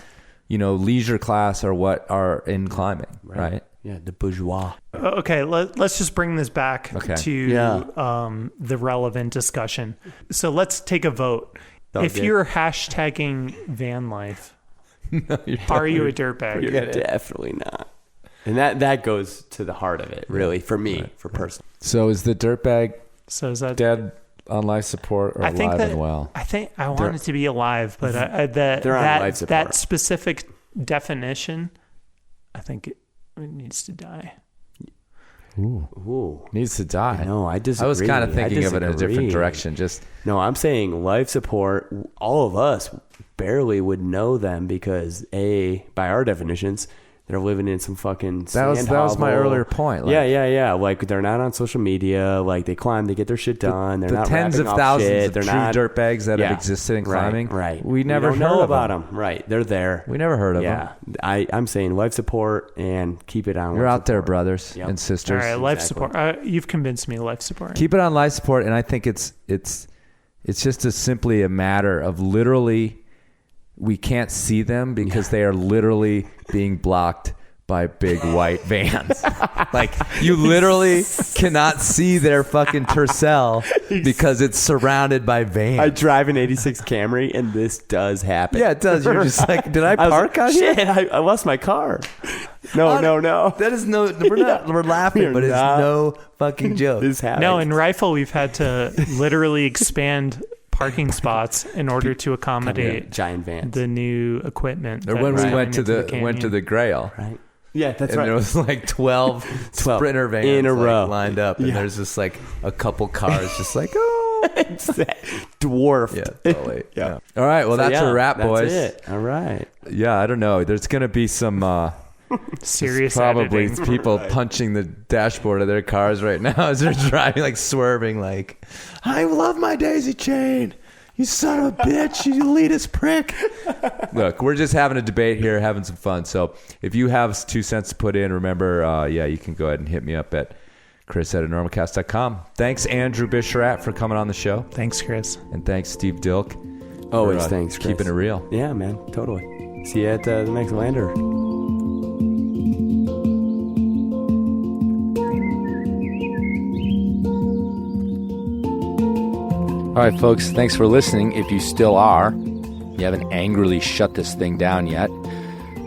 leisure class, are what are in climbing, right? Yeah, the bourgeois. Okay, let's just bring this back to the relevant discussion. So let's take a vote. If you're hashtagging van life, are you a dirtbag? You're definitely not. And that goes to the heart of it, really, for me, for personal. So is the dirtbag is that dead on life support or alive and well? I think I want it to be alive, but they're on life support. That specific definition, I think it needs to die. Ooh. Needs to die. No, I disagree. I was kind of thinking of it in a different direction. No, I'm saying life support, all of us barely would know them because, by our definitions, they're living in some fucking sand that was my earlier point. Yeah. Like, they're not on social media. Like, they climb, they get their shit done. They're not tens of thousands shit. of true dirtbags that have existed in climbing. Right. We never know about them. Right. They're there. We never heard of them. Yeah. I'm saying life support and keep it on. You're out there, brothers and sisters. All right, life support. You've convinced me. Life support. Keep it on life support, and I think it's just simply a matter of literally, we can't see them because they are literally being blocked by big white vans. Like, you literally cannot see their fucking Tercel because it's surrounded by vans. I drive an 86 Camry and this does happen. Yeah, it does. You're just like, did I park on here? Shit, I lost my car. No. That is we're laughing, but it's no fucking joke. This happens. No, in Rifle, we've had to literally expand parking spots in order to accommodate giant vans, the new equipment. Or when we went to the Grail, right? Yeah, that's and right. There was like 12 Sprinter vans in a row lined up, and there's just like a couple cars, just like it's dwarfed. Yeah, totally. Yeah. All right, well, that's a wrap, boys. That's it. All right. Yeah, I don't know. There's gonna be some serious probably editing. people punching the dashboard of their cars right now as they're driving, like swerving, like, I love my daisy chain. You son of a bitch, you elitist prick. Look, we're just having a debate here, having some fun. So if you have 2 cents to put in, remember, you can go ahead and hit me up at chris@enormocast.com. Thanks, Andrew Bisharat, for coming on the show. Thanks, Chris. And thanks, Steve Dilk. Always thanks, Chris. Keeping it real. Yeah, man, totally. See you at the next lander. All right, folks, thanks for listening. If you still are, you haven't angrily shut this thing down yet.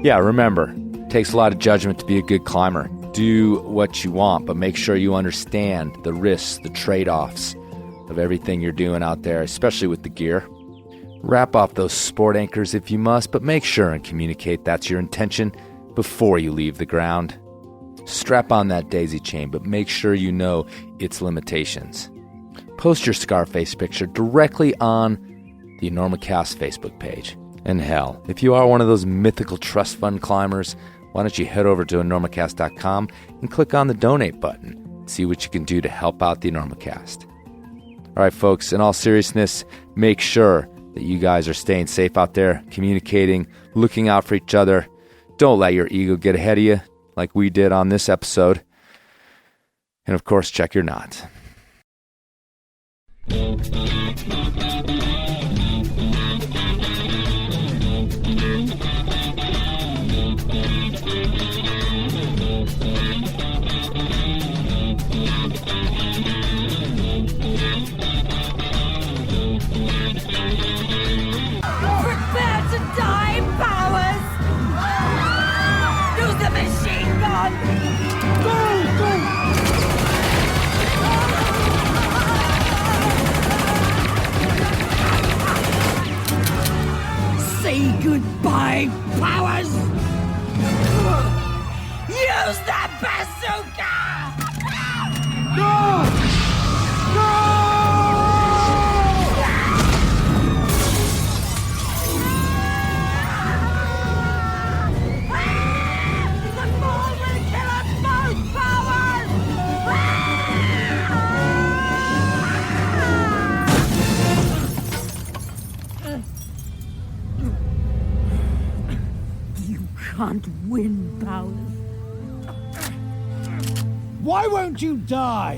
Yeah, remember, it takes a lot of judgment to be a good climber. Do what you want, but make sure you understand the risks, the trade-offs of everything you're doing out there, especially with the gear. Wrap off those sport anchors if you must, but make sure and communicate that's your intention before you leave the ground. Strap on that daisy chain, but make sure you know its limitations. Post your Scarface picture directly on the Enormocast Facebook page. And hell, if you are one of those mythical trust fund climbers, why don't you head over to enormocast.com and click on the donate button and see what you can do to help out the Enormocast. All right, folks, in all seriousness, make sure that you guys are staying safe out there, communicating, looking out for each other. Don't let your ego get ahead of you like we did on this episode. And of course, check your knots. Prepare to die, Powers! Use the machine gun! Say goodbye, Powers! Use the bazooka! No! Can't win, Powers. Why won't you die?